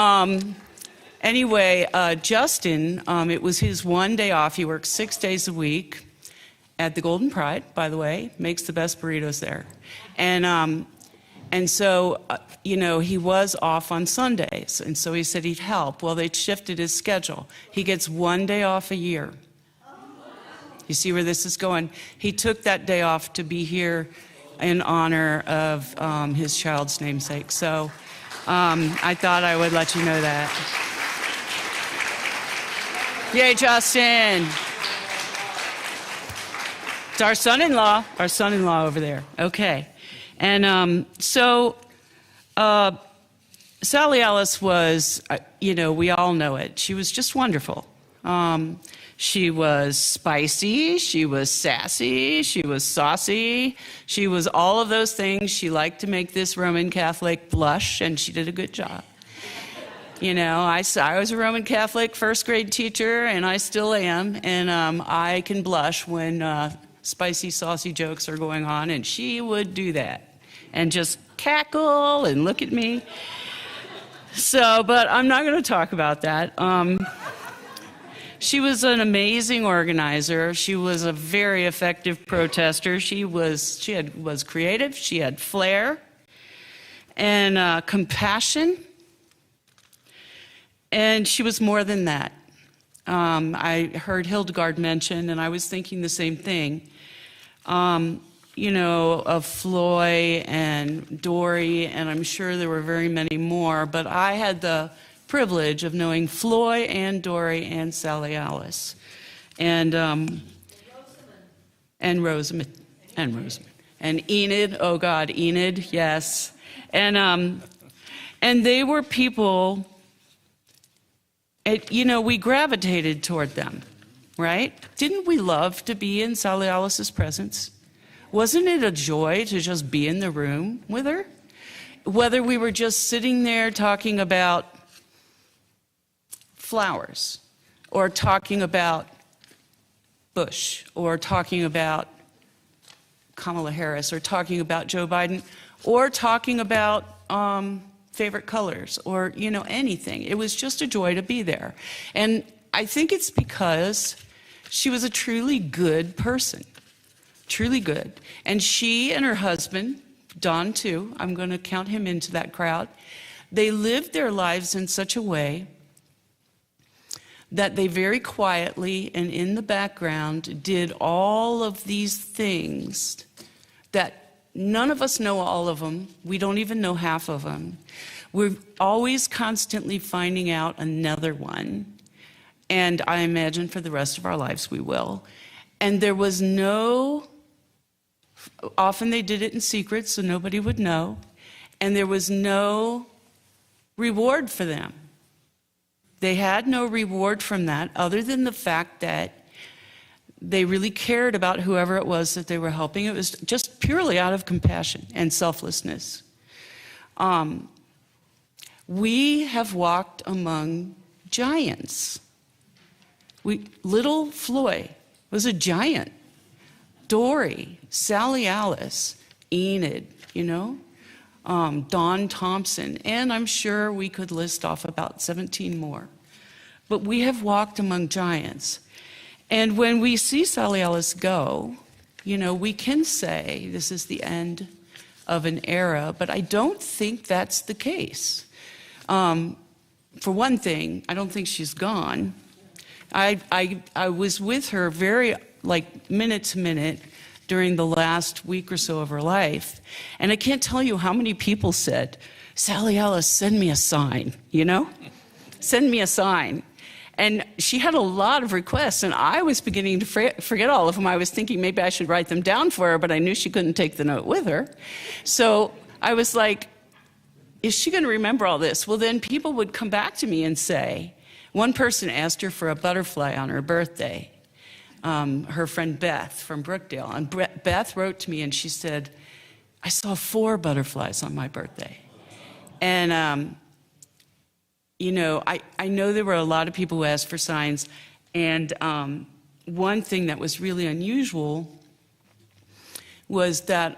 anyway, Justin, it was his one day off. He works 6 days a week at the Golden Pride, by the way, makes the best burritos there. And so, you know, he was off on Sundays, and so he said he'd help. Well, they shifted his schedule. He gets 1 day off a year. You see where this is going? He took that day off to be here in honor of his child's namesake. So I thought I would let you know that. Yay, Justin. It's our son-in-law over there. Okay. And so Sally Alice was, you know, we all know it. She was just wonderful. She was spicy, she was sassy, she was saucy, she was all of those things. She liked to make this Roman Catholic blush, and she did a good job. You know, I was a Roman Catholic first grade teacher, and I still am, and I can blush when spicy, saucy jokes are going on, and she would do that and just cackle and look at me. So, but I'm not going to talk about that. She was an amazing organizer. She was a very effective protester. She was creative. She had flair and compassion. And she was more than that. I heard Hildegard mention, and I was thinking the same thing, you know, of Floy and Dory, and I'm sure there were very many more, but I had the privilege of knowing Floy and Dory and Sally Alice. And Rosamond. And Enid, oh God, Enid, yes. And they were people, you know, we gravitated toward them, right? Didn't we love to be in Sally Alice's presence? Wasn't it a joy to just be in the room with her? Whether we were just sitting there talking about flowers, or talking about Bush, or talking about Kamala Harris, or talking about Joe Biden, or talking about favorite colors, or, you know, anything. It was just a joy to be there. And I think it's because she was a truly good person. Truly good. And she and her husband, Don too, I'm going to count him into that crowd, they lived their lives in such a way that they very quietly and in the background did all of these things that none of us know all of them. We don't even know half of them. We're always constantly finding out another one. And I imagine for the rest of our lives we will. And there was often they did it in secret so nobody would know. And there was no reward for them. They had no reward from that other than the fact that they really cared about whoever it was that they were helping. It was just purely out of compassion and selflessness. We have walked among giants. Little Floy was a giant. Dory, Sally Alice, Enid, you know? Don Thompson, and I'm sure we could list off about 17 more. But we have walked among giants. And when we see Sally Alice go, you know, we can say this is the end of an era, but I don't think that's the case. For one thing, I don't think she's gone. I was with her very, like, minute to minute during the last week or so of her life. And I can't tell you how many people said, Sally Alice, send me a sign, you know? Send me a sign. And she had a lot of requests, and I was beginning to forget all of them. I was thinking maybe I should write them down for her, but I knew she couldn't take the note with her. So I was like, is she going to remember all this? Well, then people would come back to me and say, one person asked her for a butterfly on her birthday, her friend Beth from Brookdale. And Beth wrote to me and she said, I saw 4 butterflies on my birthday. And, you know, I know there were a lot of people who asked for signs. And one thing that was really unusual was that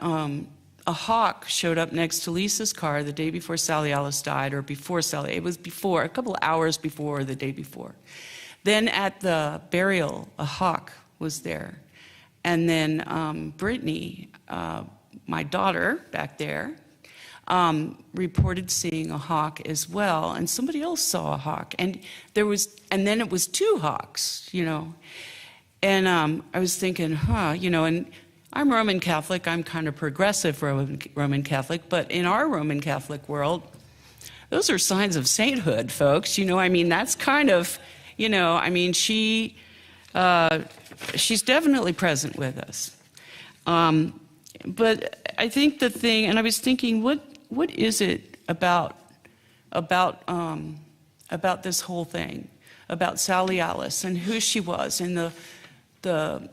a hawk showed up next to Lisa's car the day before Sally Alice died, or before Sally. It was before, a couple of hours before, or the day before. Then at the burial, a hawk was there. And then Brittany, my daughter back there, reported seeing a hawk as well, and somebody else saw a hawk. And then it was 2 hawks, you know. And I was thinking, you know, and I'm Roman Catholic, I'm kind of progressive Roman Catholic, but in our Roman Catholic world, those are signs of sainthood, folks. You know, I mean, that's kind of, you know, I mean, she's definitely present with us. But I think the thing, and I was thinking, what is it about this whole thing, about Sally Alice and who she was and the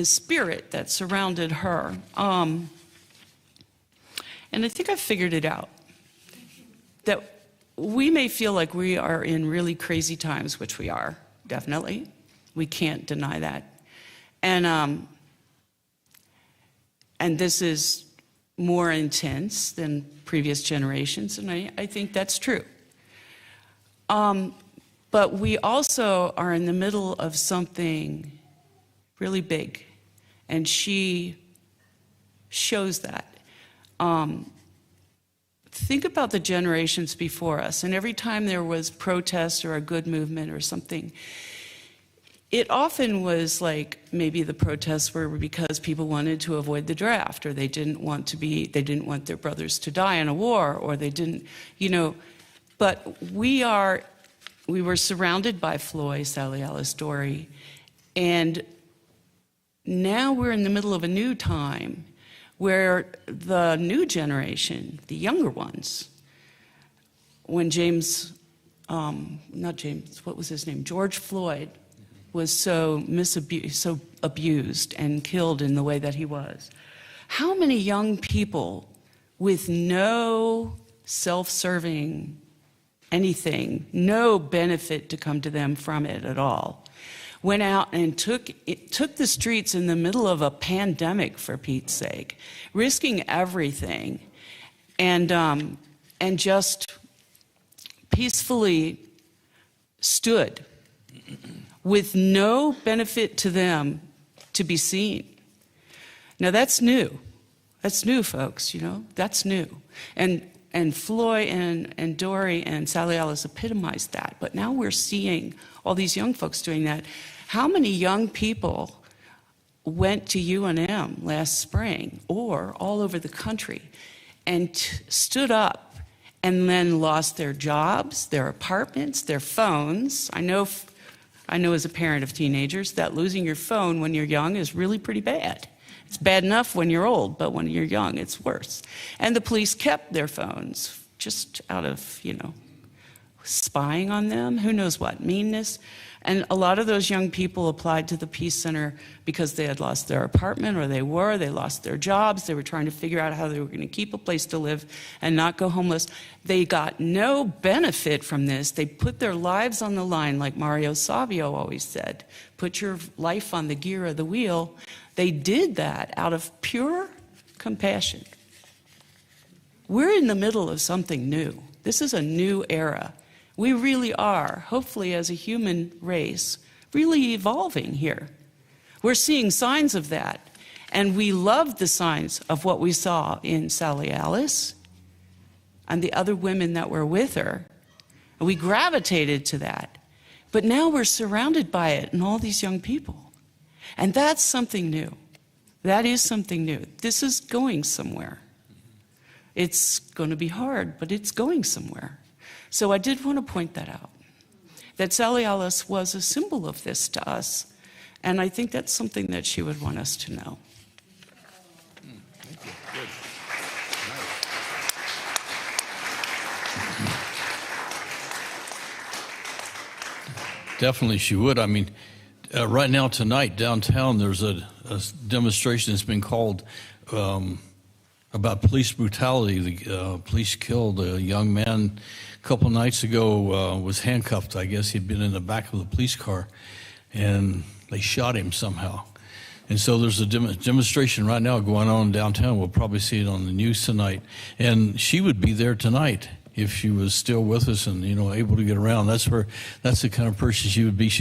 spirit that surrounded her. And I think I figured it out. That we may feel like we are in really crazy times, which we are, definitely. We can't deny that. And this is more intense than previous generations, and I think that's true. But we also are in the middle of something really big, and she shows that. Think about the generations before us, and every time there was protest or a good movement or something, it often was like maybe the protests were because people wanted to avoid the draft, or they didn't want their brothers to die in a war, or they didn't, you know. But we were surrounded by Floyd, Sally Alice Dory, and now we're in the middle of a new time where the new generation, the younger ones, when George Floyd was so abused and killed in the way that he was. How many young people with no self-serving anything, no benefit to come to them from it at all, went out and took the streets in the middle of a pandemic, for Pete's sake, risking everything, and just peacefully stood with no benefit to them to be seen. Now that's new. That's new, folks, you know, that's new. And Floyd and Dory and Sally Alice epitomized that, but now we're seeing all these young folks doing that. How many young people went to UNM last spring or all over the country and stood up and then lost their jobs, their apartments, their phones? I know as a parent of teenagers that losing your phone when you're young is really pretty bad. It's bad enough when you're old, but when you're young, it's worse. And the police kept their phones just out of, you know, spying on them, who knows what, meanness. And a lot of those young people applied to the Peace Center because they had lost their apartment, or they lost their jobs. They were trying to figure out how they were going to keep a place to live and not go homeless. They got no benefit from this. They put their lives on the line, like Mario Savio always said, put your life on the gear of the wheel. They did that out of pure compassion. We're in the middle of something new. This is a new era. We really are, hopefully as a human race, really evolving here. We're seeing signs of that. And we loved the signs of what we saw in Sally Alice and the other women that were with her. And we gravitated to that. But now we're surrounded by it and all these young people. And that's something new. That is something new. This is going somewhere. It's going to be hard, but it's going somewhere. So I did want to point that out. that Sally Alice was a symbol of this to us. And I think that's something that she would want us to know. Definitely she would. I mean, right now tonight downtown there's a demonstration that's been called about police brutality. The police killed a young man a couple nights ago, was handcuffed. I guess he'd been in the back of the police car, and they shot him somehow. And so there's a demonstration right now going on downtown. We'll probably see it on the news tonight. And she would be there tonight if she was still with us and, you know, able to get around. That's the kind of person she would be.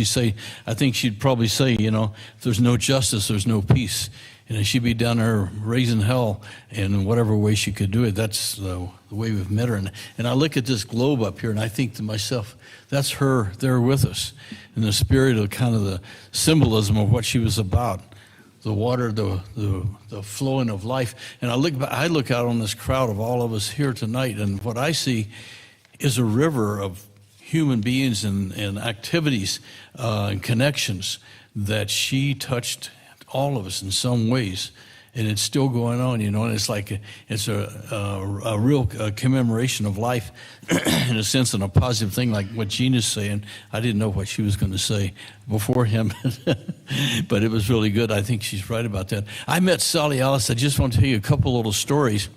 I think she'd probably say, you know, if there's no justice, there's no peace. And she'd be down there raising hell in whatever way she could do it. That's the way we've met her. And I look at this globe up here and I think to myself, that's her there with us in the spirit of kind of the symbolism of what she was about. The water, the flowing of life. And I look out on this crowd of all of us here tonight, and what I see is a river of human beings and activities and connections that she touched all of us in some ways. And it's still going on, you know, and it's like it's a real commemoration of life in a sense, and a positive thing like what Gina's saying. I didn't know what she was going to say before him, but it was really good. I think she's right about that. I met Sally Alice. I just want to tell you a couple little stories.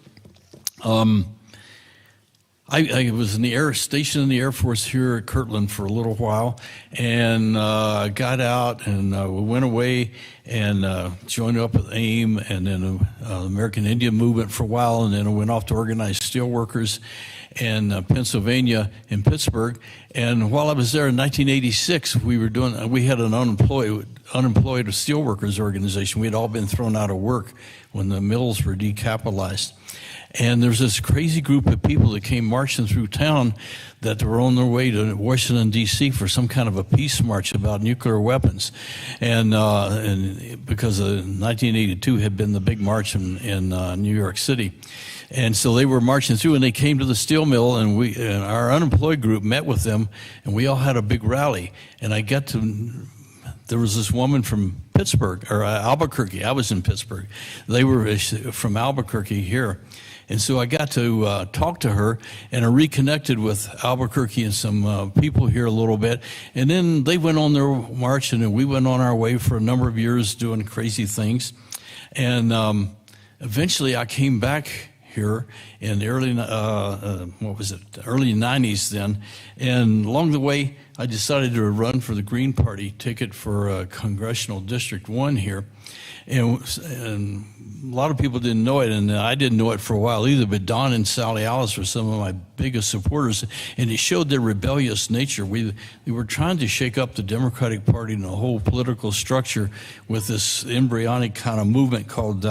I was in the station in the Air Force here at Kirtland for a little while, and got out and we went away and joined up with AIM and then the American Indian Movement for a while, and then I went off to organize steelworkers in Pennsylvania, in Pittsburgh. And while I was there in 1986, we had an unemployed steelworkers organization. We had all been thrown out of work when the mills were decapitalized. And there's this crazy group of people that came marching through town that were on their way to Washington, D.C. for some kind of a peace march about nuclear weapons. And because 1982 had been the big march in New York City. And so they were marching through, and they came to the steel mill, and our unemployed group met with them, and we all had a big rally. And there was this woman from Pittsburgh, or Albuquerque. I was in Pittsburgh. They were from Albuquerque here. And so I got to talk to her, and I reconnected with Albuquerque and some people here a little bit. And then they went on their march, and then we went on our way for a number of years doing crazy things. And eventually I came back here in the early 90s then. And along the way, I decided to run for the Green Party ticket for Congressional District 1 here. And a lot of people didn't know it, and I didn't know it for a while either, but Don and Sally Alice were some of my biggest supporters, and it showed their rebellious nature. We were trying to shake up the Democratic Party and the whole political structure with this embryonic kind of movement called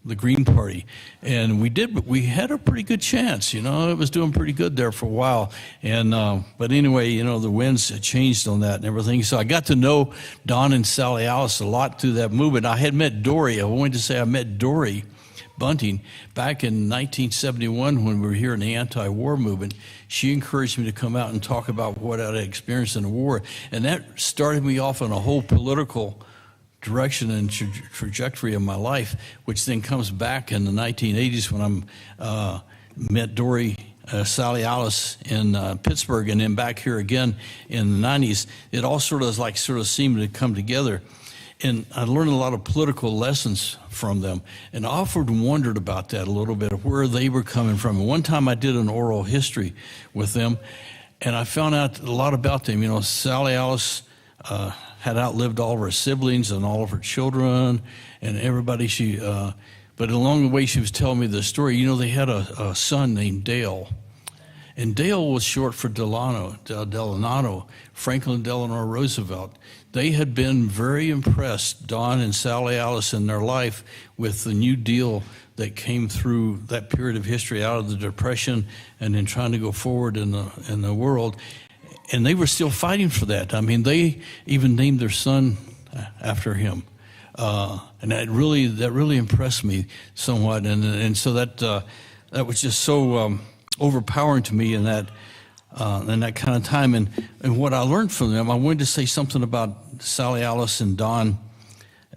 the Green Party. And we had a pretty good chance, you know. It was doing pretty good there for a while. And but anyway, you know, the winds had changed on that and everything. So I got to know Don and Sally Alice a lot through that movement. I had met Dory. I wanted to say I met Dory Bunting back in 1971 when we were here in the anti-war movement. She encouraged me to come out and talk about what I had experienced in the war. And that started me off on a whole political direction and trajectory of my life, which then comes back in the 1980s when I met Dory, Sally Alice in Pittsburgh, and then back here again in the 90s. It all sort of seemed to come together. And I learned a lot of political lessons from them, and I often wondered about that a little bit, of where they were coming from. And one time I did an oral history with them, and I found out a lot about them. You know, Sally Alice had outlived all of her siblings and all of her children and everybody. But along the way she was telling me the story. You know, they had a son named Dale. And Dale was short for Delano, Franklin Delano Roosevelt. They had been very impressed, Don and Sally Alice, in their life with the New Deal that came through that period of history out of the Depression and then trying to go forward in the world. And they were still fighting for that. I mean, they even named their son after him. And that really impressed me somewhat. And so that was just so overpowering to me, in that and that kind of time. And what I learned from them, I wanted to say something about Sally Alice and Don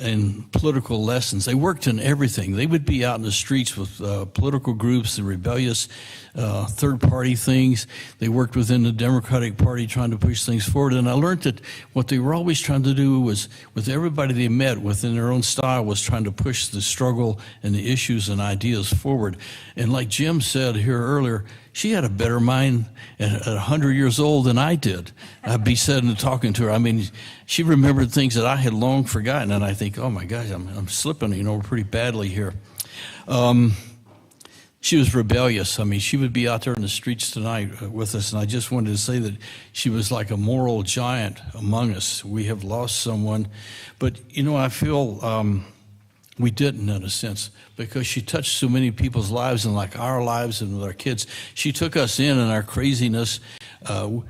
and political lessons. They worked in everything. They would be out in the streets with political groups, the rebellious third-party things. They worked within the Democratic Party trying to push things forward. And I learned that what they were always trying to do was, with everybody they met within their own style, was trying to push the struggle and the issues and ideas forward. And like Jim said here earlier, she had a better mind at 100 years old than I did. I'd be sitting and talking to her. I mean, she remembered things that I had long forgotten, and I think, oh my gosh, I'm slipping, pretty badly here. She was rebellious. I mean, she would be out there in the streets tonight with us, and I just wanted to say that she was like a moral giant among us. We have lost someone, but I feel we didn't, in a sense, because she touched so many people's lives, and like our lives and with our kids. She took us in our craziness.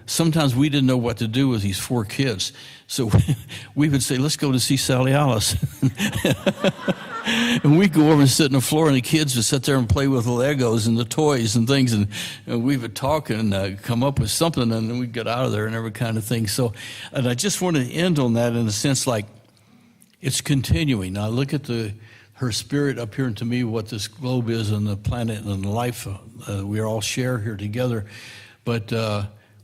Sometimes we didn't know what to do with these 4 kids. So we would say, let's go to see Sally Alice. And we'd go over and sit on the floor, and the kids would sit there and play with the Legos and the toys and things. And we would talk and come up with something, and then we'd get out of there and every kind of thing. So, and I just want to end on that in a sense like, it's continuing. Now look at her spirit up here, and to me what this globe is and the planet and the life we all share here together. But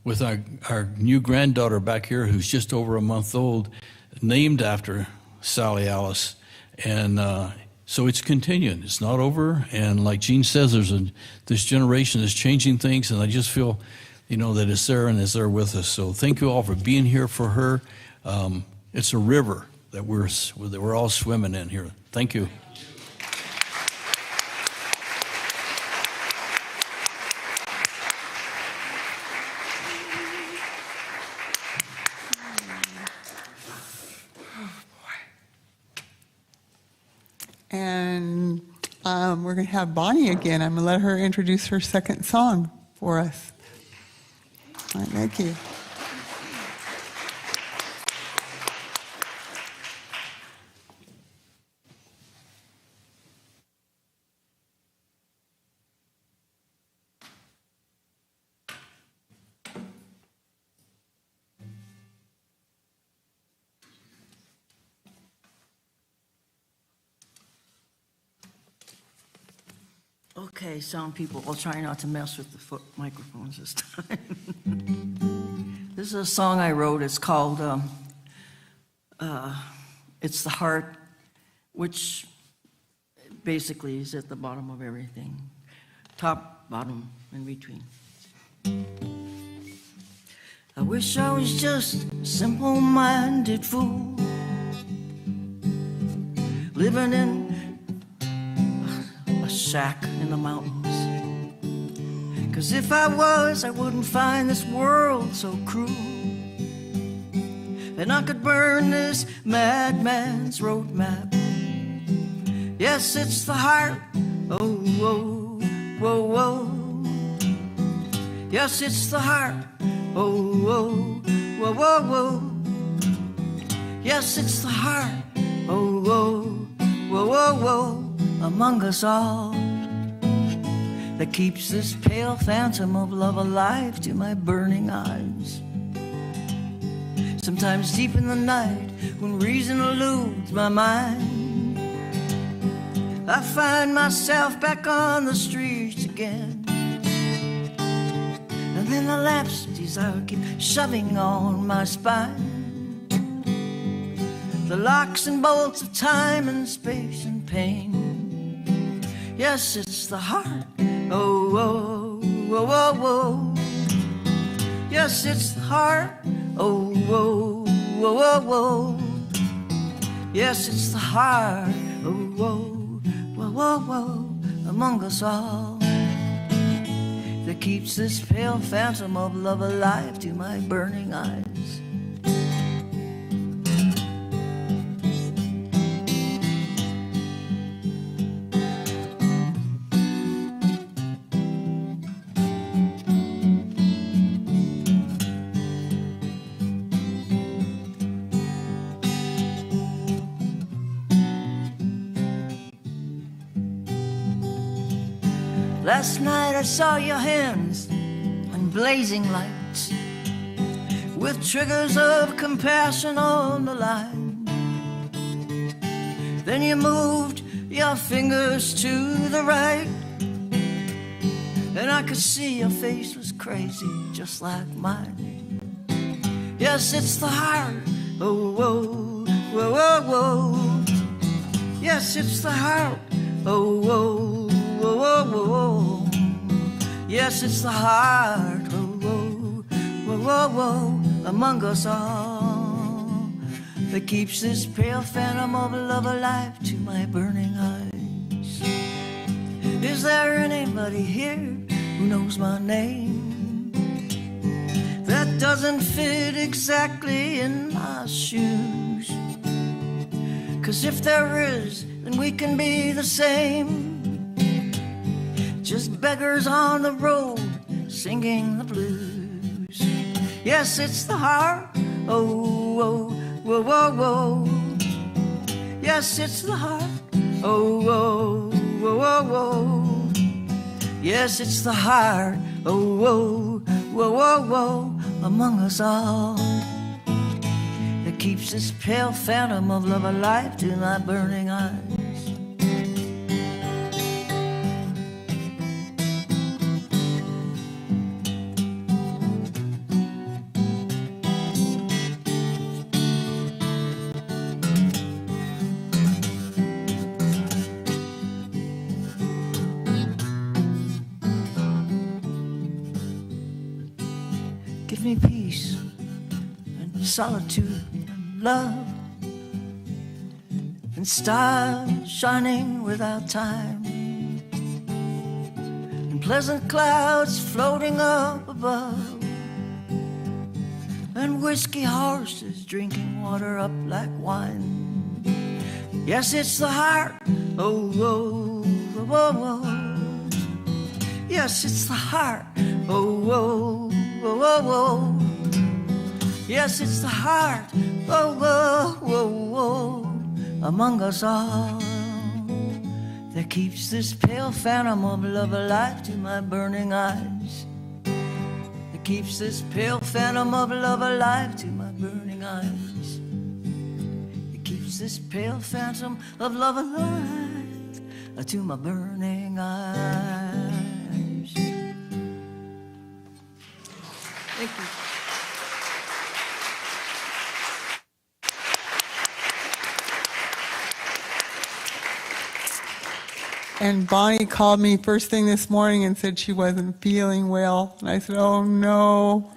with our new granddaughter back here, who's just over a month old, named after Sally Alice. And so it's continuing. It's not over. And like Gene says, this generation is changing things, and I just feel, that it's there and it's there with us. So thank you all for being here for her. It's a river that we're all swimming in here. Thank you. And we're going to have Bonnie again. I'm going to let her introduce her second song for us. All right, thank you. Okay, sound people, I'll try not to mess with the microphones this time. This is a song I wrote. It's called It's the Heart, which basically is at the bottom of everything. Top, bottom, in between. I wish I was just a simple-minded fool, living in shack in the mountains. 'Cause if I was, I wouldn't find this world so cruel, and I could burn this madman's road map. Yes, it's the heart. Oh, whoa, whoa, whoa. Yes, it's the heart. Oh, whoa, whoa, whoa, whoa. Yes, it's the heart. Oh, whoa, whoa, whoa, whoa. Among us all, that keeps this pale phantom of love alive to my burning eyes. Sometimes deep in the night, when reason eludes my mind, I find myself back on the streets again. And then the lapse of desire keep shoving on my spine, the locks and bolts of time and space and pain. Yes, it's the heart. Oh, whoa, whoa, whoa, whoa. Yes, it's the heart. Oh, whoa, whoa, whoa, whoa. Yes, it's the heart. Oh, whoa, whoa, whoa, whoa. Among us all, that keeps this pale phantom of love alive to my burning eyes. Last night I saw your hands blazing lights with triggers of compassion on the line. Then you moved your fingers to the right, and I could see your face was crazy, just like mine. Yes, it's the heart. Oh, whoa, whoa, whoa, whoa. Yes, it's the heart. Oh, whoa, whoa, whoa, whoa. Yes, it's the heart. Oh, whoa, whoa, whoa, whoa. Among us all, that keeps this pale phantom of love alive to my burning eyes. Is there anybody here who knows my name? That doesn't fit exactly in my shoes. 'Cause if there is, then we can be the same. Just beggars on the road singing the blues. Yes, it's the heart. Oh, whoa, whoa, whoa, whoa. Yes, it's the heart. Oh, whoa, whoa, whoa, whoa. Yes, it's the heart. Oh, whoa, whoa, whoa, whoa. Among us all, that keeps this pale phantom of love alive to my burning eyes. Give me peace and solitude and love, and stars shining without time, and pleasant clouds floating up above, and whiskey horses drinking water up like wine. Yes, it's the heart. Oh, whoa, whoa, whoa, whoa. Yes, it's the heart. Oh, whoa, whoa, whoa, whoa. Yes, it's the heart. Whoa, whoa, whoa, whoa. Among us all, that keeps this pale phantom of love alive to my burning eyes. That keeps this pale phantom of love alive to my burning eyes. It keeps this pale phantom of love alive to my burning eyes. Thank you. And Bonnie called me first thing this morning and said she wasn't feeling well. And I said, oh no.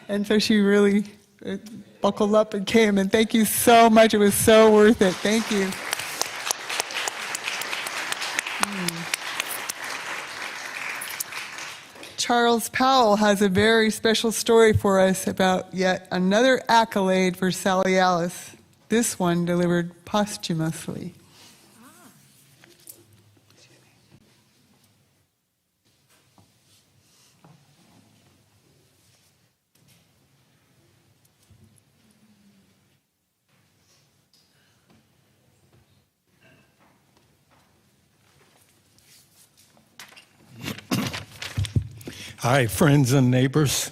And so she really buckled up and came. And thank you so much. It was so worth it. Thank you. Charles Powell has a very special story for us about yet another accolade for Sally Alice, this one delivered posthumously. Hi, friends and neighbors.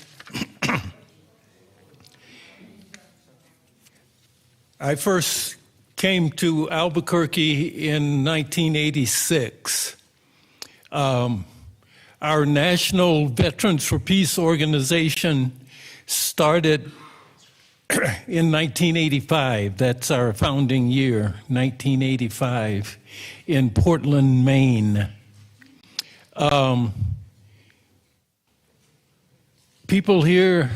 I first came to Albuquerque in 1986. Our National Veterans for Peace organization started in 1985. That's our founding year, 1985, in Portland, Maine. People here,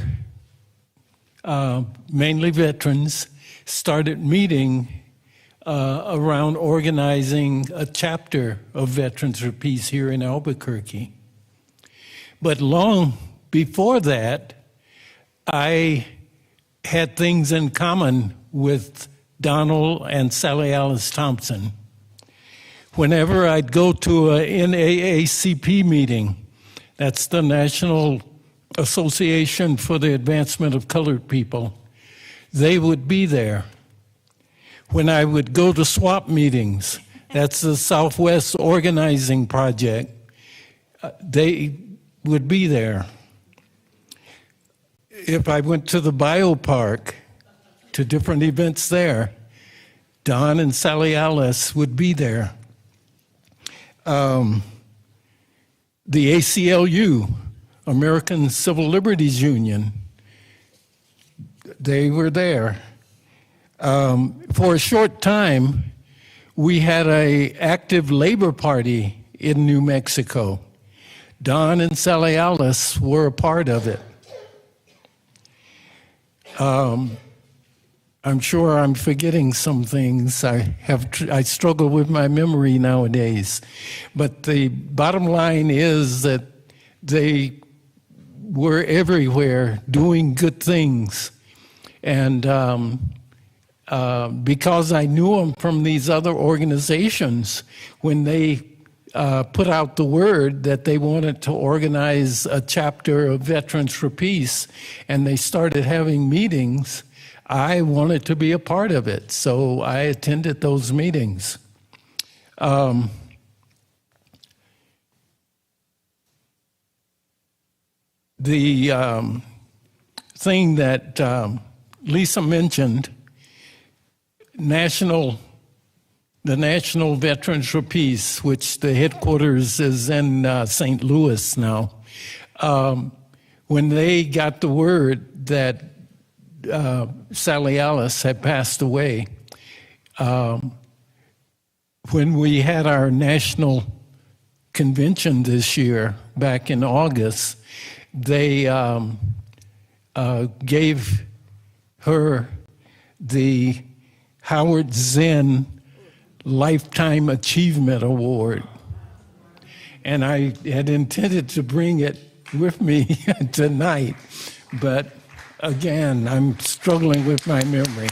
mainly veterans, started meeting around organizing a chapter of Veterans for Peace here in Albuquerque. But long before that, I had things in common with Donald and Sally Alice Thompson. Whenever I'd go to a NAACP meeting, that's the National Association for the Advancement of Colored People, they would be there. When I would go to SWAP meetings, that's the Southwest Organizing Project, they would be there. if I went to the biopark, to different events there, Don and Sally Alice would be there. The ACLU, American Civil Liberties Union, they were there. For a short time, we had an active labor party in New Mexico. Don and Sally Alice were a part of it. I'm sure I'm forgetting some things. I struggle with my memory nowadays. But the bottom line is that they were everywhere doing good things. And because I knew them from these other organizations, when they put out the word that they wanted to organize a chapter of Veterans for Peace, and they started having meetings, I wanted to be a part of it, so I attended those meetings. The thing that Lisa mentioned, the National Veterans for Peace, which the headquarters is in St. Louis now, when they got the word that Sally Alice had passed away, when we had our national convention this year, back in August, they gave her the Howard Zinn Lifetime Achievement Award. And I had intended to bring it with me tonight, but again, I'm struggling with my memory.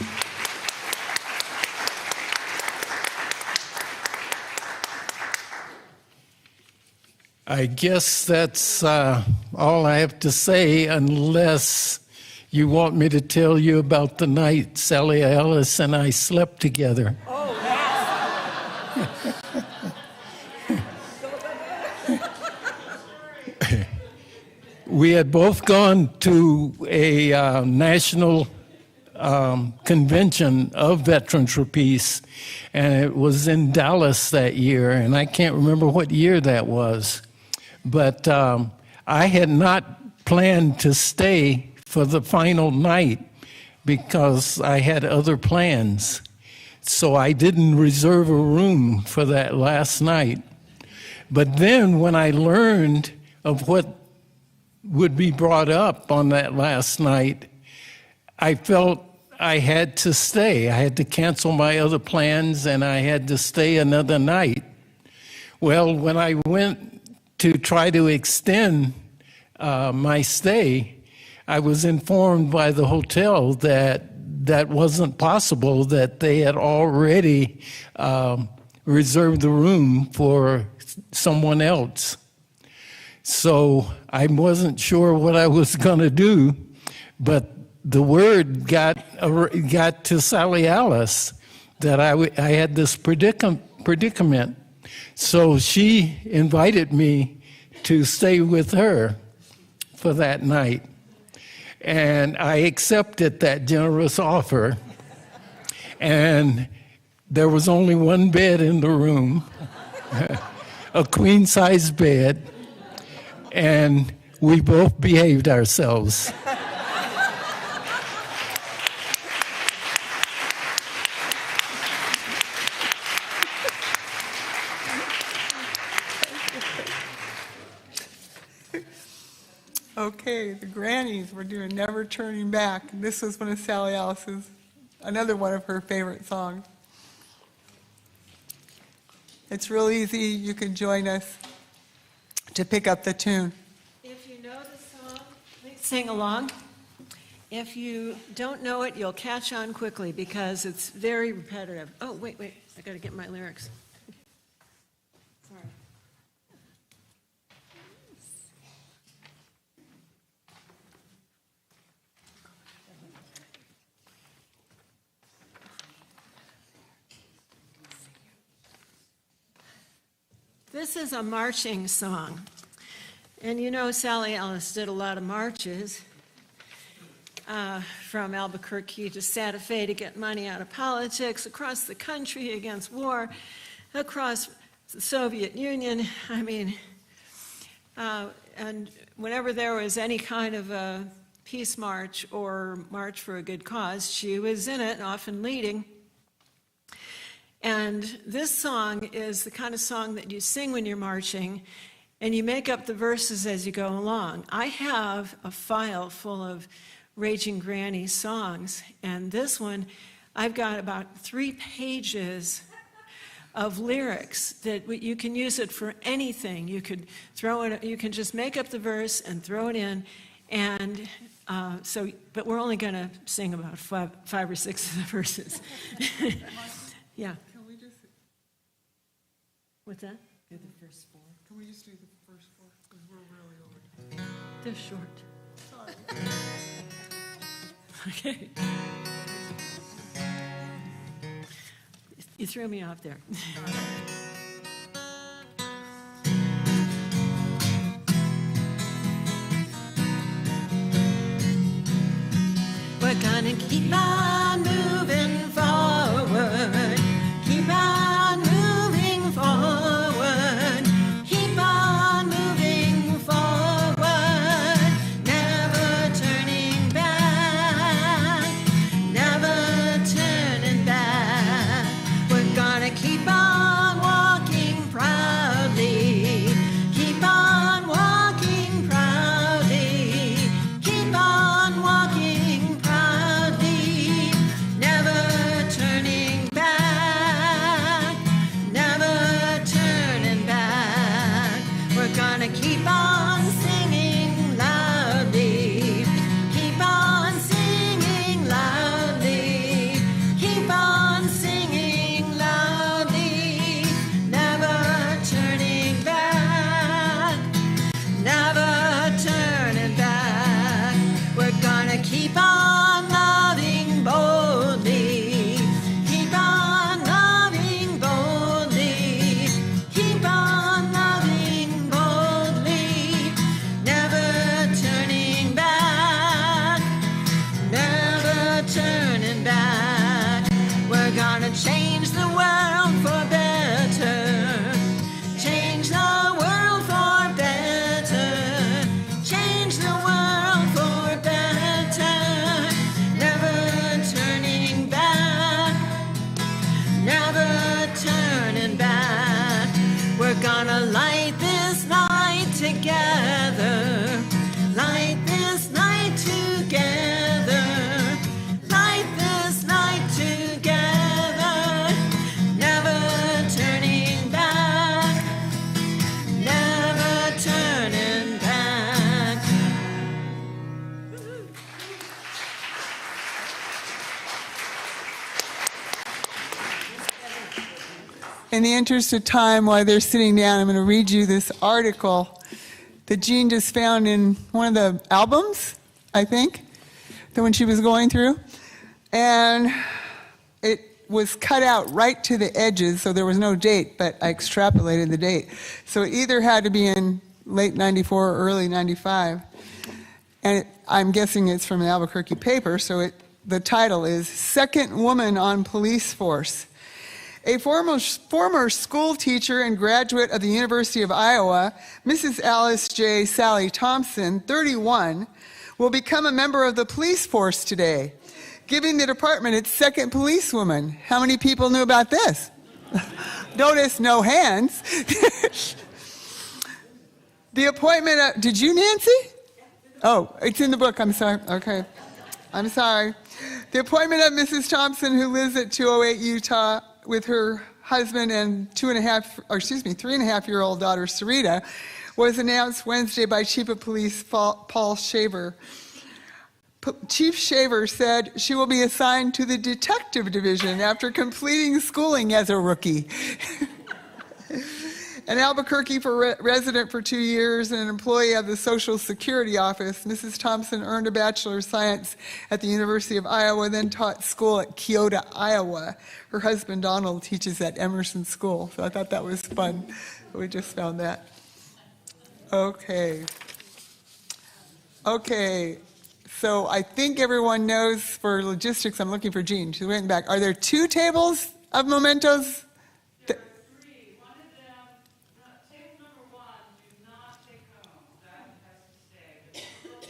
I guess that's all I have to say, unless you want me to tell you about the night Sally Alice and I slept together. Oh, yes. We had both gone to a national convention of Veterans for Peace, and it was in Dallas that year, and I can't remember what year that was. But I had not planned to stay for the final night because I had other plans. So I didn't reserve a room for that last night. But then when I learned of what would be brought up on that last night, I felt I had to stay. I had to cancel my other plans and I had to stay another night. Well, when I went to try to extend my stay, I was informed by the hotel that that wasn't possible, that they had already reserved the room for someone else. So I wasn't sure what I was going to do, but the word got to Sally Alice that I had this predicament. So she invited me to stay with her for that night. And I accepted that generous offer. And there was only one bed in the room, a queen-size bed, and we both behaved ourselves. Okay, the Grannies were doing Never Turning Back. This was one of Sally Alice's, another one of her favorite songs. It's real easy. You can join us to pick up the tune. If you know the song, please sing along. If you don't know it, you'll catch on quickly because it's very repetitive. Oh, wait, I got to get my lyrics. Sorry. This is a marching song. And you know Sally Alice did a lot of marches. from Albuquerque to Santa Fe to get money out of politics, across the country against war, across the Soviet Union. I mean, and whenever there was any kind of a peace march or march for a good cause, she was in it, often leading. And this song is the kind of song that you sing when you're marching, and you make up the verses as you go along. I have a file full of Raging Granny songs, and this one, I've got about 3 pages of lyrics that you can use it for anything. You could throw it, you can just make up the verse and throw it in, and but we're only going to sing about five or six of the verses. Yeah. Can we just What's that? do the first 4? Can we just do the first 4? Because we're really over. They're short. Sorry. Okay. You threw me off there. We're gonna keep on moving forward. Keep on moving forward. Keep on moving forward. Never turning back. Never turning back. We're gonna keep on walking proudly. Keep on walking proudly. Keep on walking proudly. Never turning back. Never turning back. We're gonna keep on singing loudly. Keep on singing loudly. Keep on singing loudly. Never turning back. Never turning back. We're gonna keep on loving boldly. Keep on loving boldly. Keep on loving boldly. Never turning back. Never turning back. We're gonna change the world for better. Change the world for better. Change the world for better. Never turning back. Never turning back. We're gonna light this night together. Light this night together. Light this night together. Never turning back. Never turning back. In the interest of time, while they're sitting down, I'm going to read you this article that Jean just found in one of the albums, I think, the one she was going through. And it was cut out right to the edges, so there was no date, but I extrapolated the date. So it either had to be in late 94 or early 95. And I'm guessing it's from the Albuquerque paper, so the title is Second Woman on Police Force. A former school teacher and graduate of the University of Iowa, Mrs. Alice J. Sally Thompson, 31, will become a member of the police force today, giving the department its second policewoman. How many people knew about this? Notice no hands. The appointment of, did you, Nancy? Oh, it's in the book, I'm sorry. Okay, I'm sorry. The appointment of Mrs. Thompson, who lives at 208 Utah, with her husband and 3.5-year-old daughter, Sarita, was announced Wednesday by Chief of Police Paul Shaver. Chief Shaver said she will be assigned to the Detective Division after completing schooling as a rookie. An Albuquerque resident for 2 years and an employee of the Social Security Office, Mrs. Thompson earned a Bachelor of Science at the University of Iowa, then taught school at Keota, Iowa. Her husband, Donald, teaches at Emerson School, so I thought that was fun. We just found that. Okay. So I think everyone knows for logistics, I'm looking for Jean. She went back. Are there 2 tables of mementos? There are 3. One of them, table number 1, do not take home. That has to stay. But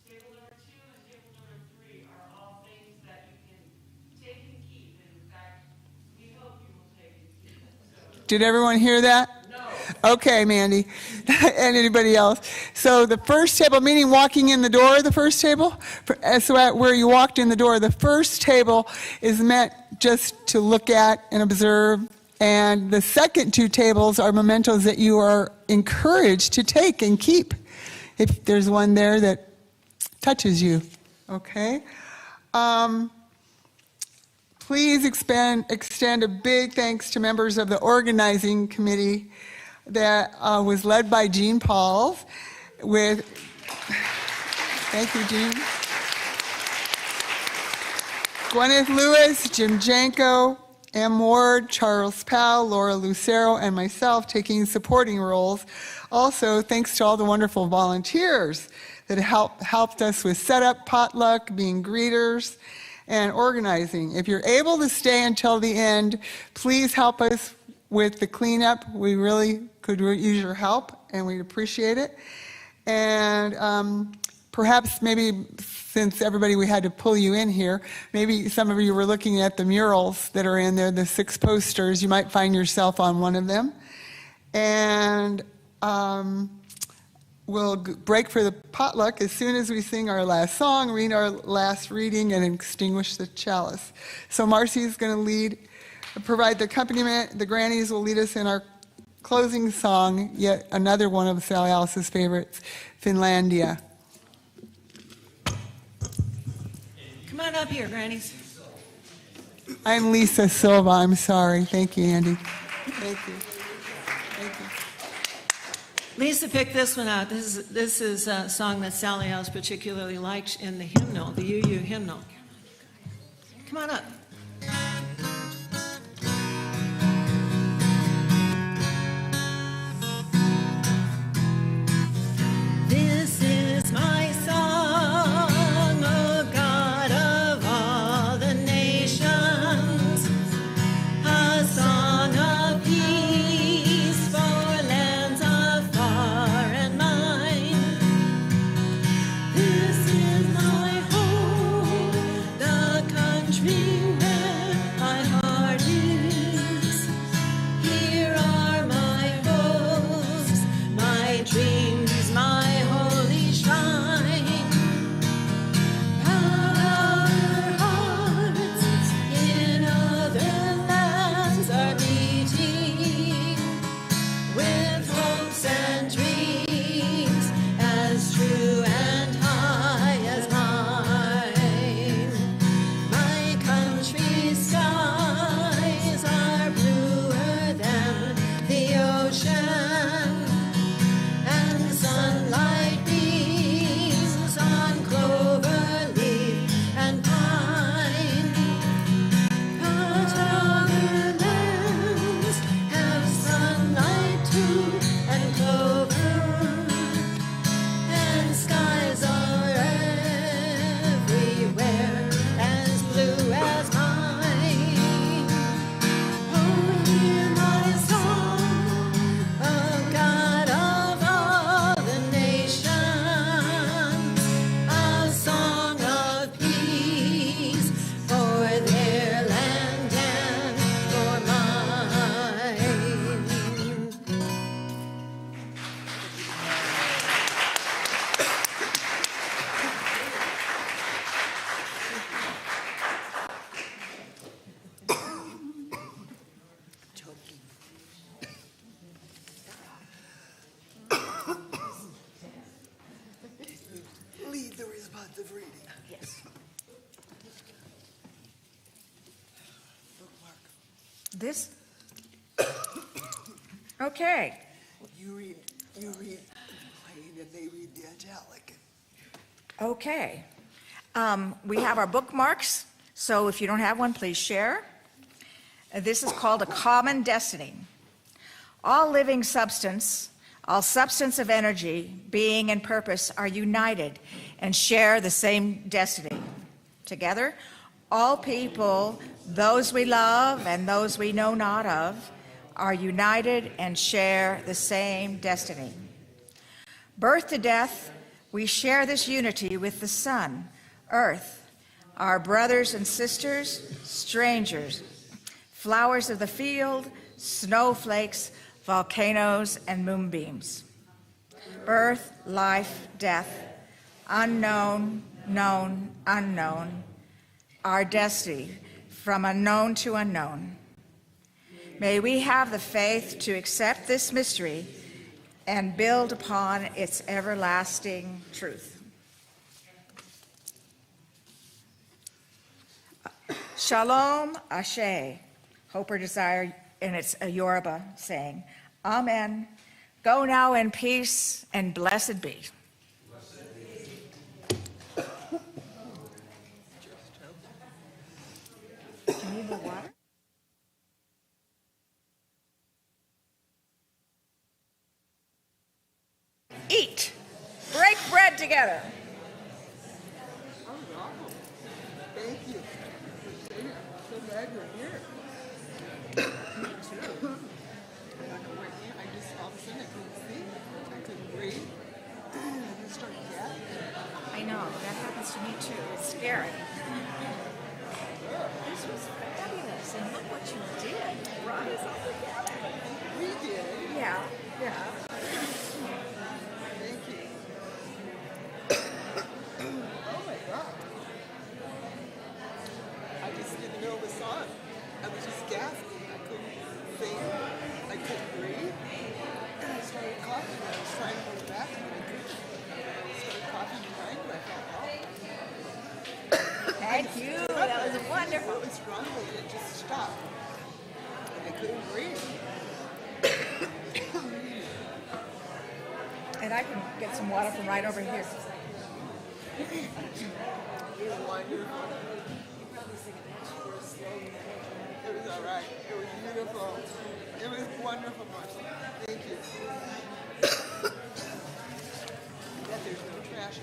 table number 2 and table number 3 are all things that you can take and keep. And in fact, we hope you will take and keep it. So. Did everyone hear that? Okay, Mandy, and anybody else. So the first table, meaning walking in the door, the first table, so where you walked in the door, the first table is meant just to look at and observe, and the second 2 tables are mementos that you are encouraged to take and keep, if there's one there that touches you, okay? Please extend a big thanks to members of the organizing committee that was led by Jean Pauls with, thank you, Jean, Gwyneth Lewis, Jim Janko, M. Ward, Charles Powell, Laura Lucero, and myself taking supporting roles. Also, thanks to all the wonderful volunteers that helped us with setup, potluck, being greeters, and organizing. If you're able to stay until the end, please help us with the cleanup. We really could use your help, and we'd appreciate it. And perhaps maybe since we had to pull you in here, maybe some of you were looking at the murals that are in there, the 6 posters. You might find yourself on one of them. And we'll break for the potluck as soon as we sing our last song, read our last reading, and extinguish the chalice. So Marcy's going to provide the accompaniment. The grannies will lead us in our closing song, yet another one of Sally Alice's favorites, Finlandia. Come on up here, grannies. I'm Lisa Silva. I'm sorry. Thank you, Andy. Thank you. Thank you. Lisa picked this one out. This is a song that Sally Alice particularly liked in the hymnal, the UU hymnal. Come on up. This is my song, O God of all the nations, a song of peace for lands afar and mine. This is my home, the country where my heart is. Here are my hopes, my dreams, my holy shrine. Proud our hearts in other lands are beating, with hopes and dreams as true and high as mine. My country's skies are bluer than the ocean, and sunlight beams on clover leaf and pine. But other lands have sunlight too, and clover, and skies are everywhere as blue as mine. Oh, hear my song, O God of all the nations, a song of peace for their land and for mine. Lead the responsive reading. Yes. This? Okay. You read plain and they read the angelic. Okay. We have our bookmarks, so if you don't have one, please share. This is called A Common Destiny. All living substance All substance of energy, being, and purpose are united and share the same destiny. Together, all people, those we love and those we know not of, are united and share the same destiny. Birth to death, we share this unity with the sun, earth, our brothers and sisters, strangers, flowers of the field, snowflakes, volcanoes, and moonbeams. Birth, life, death, unknown, known, unknown, our destiny, from unknown to unknown. May we have the faith to accept this mystery and build upon its everlasting truth. Shalom Ashe, hope or desire, and it's a Yoruba saying, Amen. Go now in peace and blessed be. Do you need more water? Eat. Break bread together. Thank you. So glad you're here. Me too. I just all of a sudden I couldn't see. I couldn't breathe. I just started gasping. I know, that happens to me too. It's scary. This was fabulous, and look what you did. Brought us all together. We did. Yeah, yeah. Thank you. Oh my God. I just in the middle of a song. I was just gasping. I couldn't sing. I couldn't breathe. And I started coughing. I was trying to go back, but I couldn't. I started coughing behind me. I thought, oh. Thank you. That was wonderful. It was rumbling. It just stopped. And I couldn't breathe. And I can get some water from right over here. It was wonderful. It was all right. It was beautiful. It was wonderful, Marcy. Thank you. That there's no trash.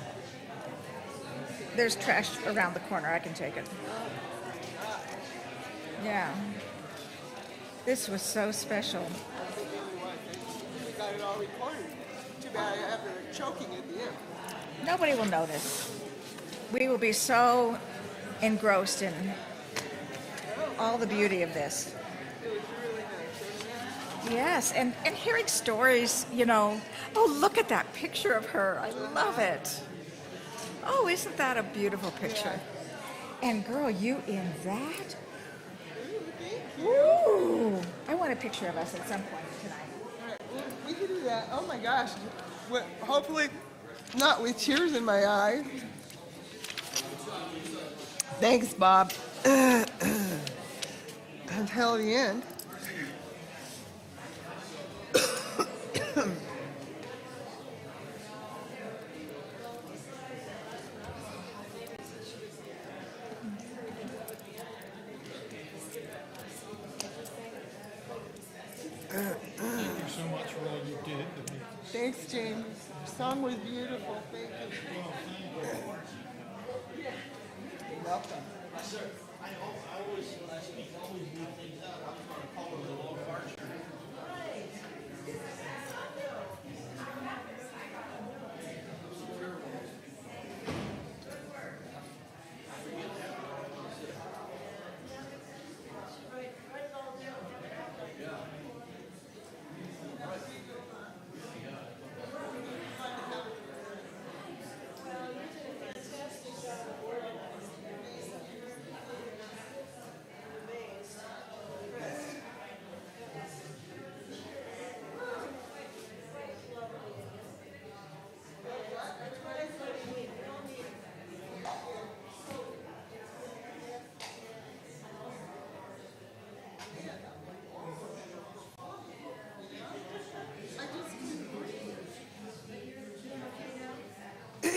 There's trash around the corner. I can take it. Yeah. This was so special. We got it all recorded. Too bad I have her choking at the end. Nobody will notice. We will be so engrossed in all the beauty of this. It was really nice. Yes, and hearing stories, you know. Oh, look at that picture of her. I love it. Oh, isn't that a beautiful picture? And girl, you in that? Ooh, I want a picture of us at some point tonight. All right, well, we can do that. Oh my gosh. Well, hopefully not with tears in my eyes. Thanks, Bob. Until the end. Thank you so much for all you did. Thanks, James. Your song was beautiful. Thank you. You're welcome.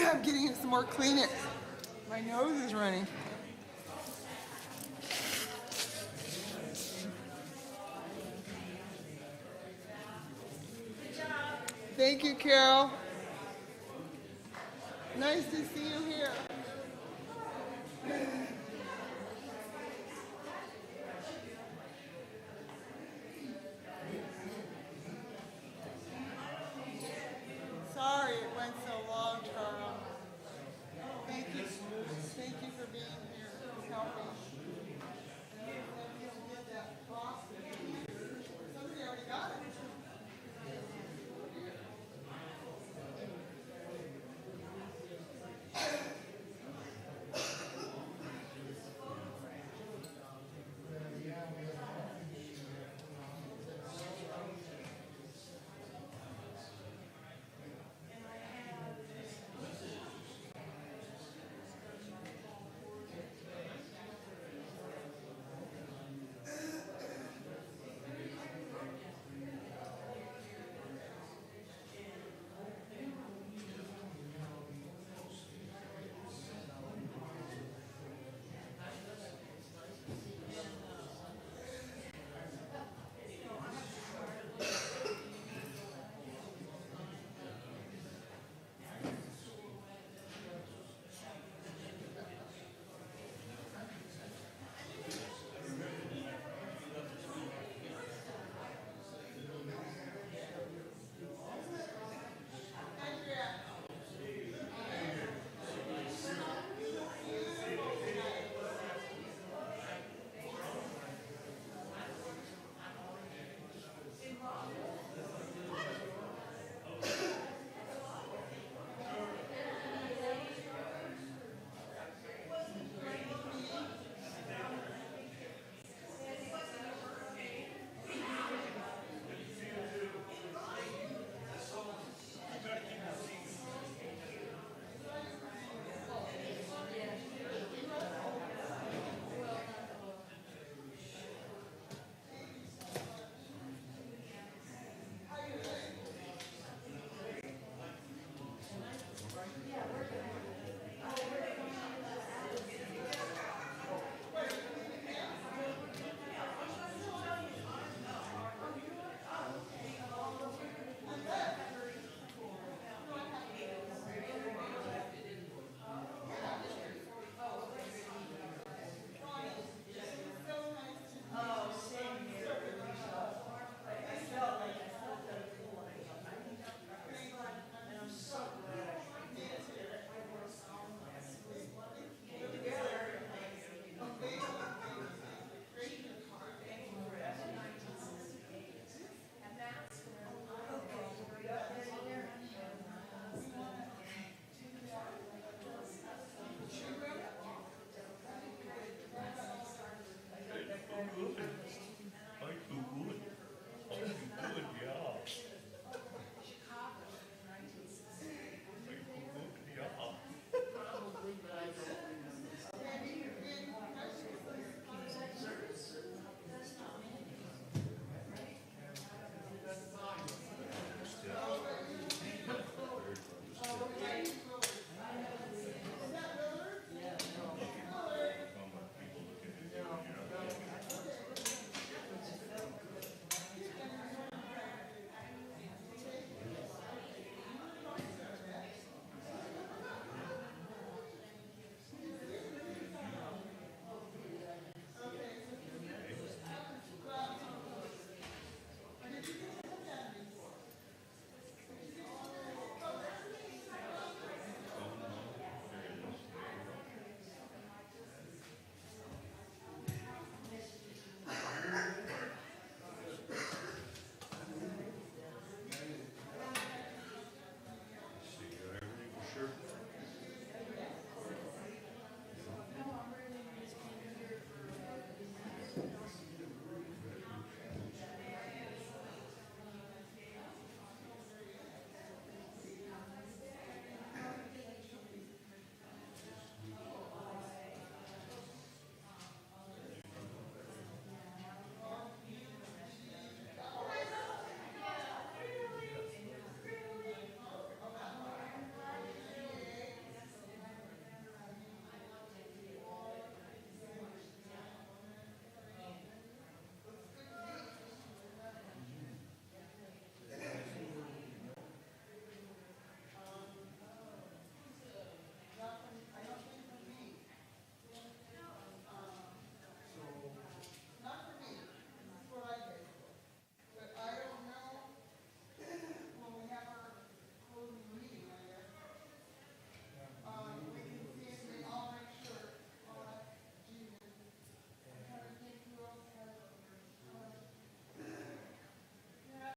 I'm getting some more Kleenex. My nose is running. Thank you, Carol. Nice to see you here.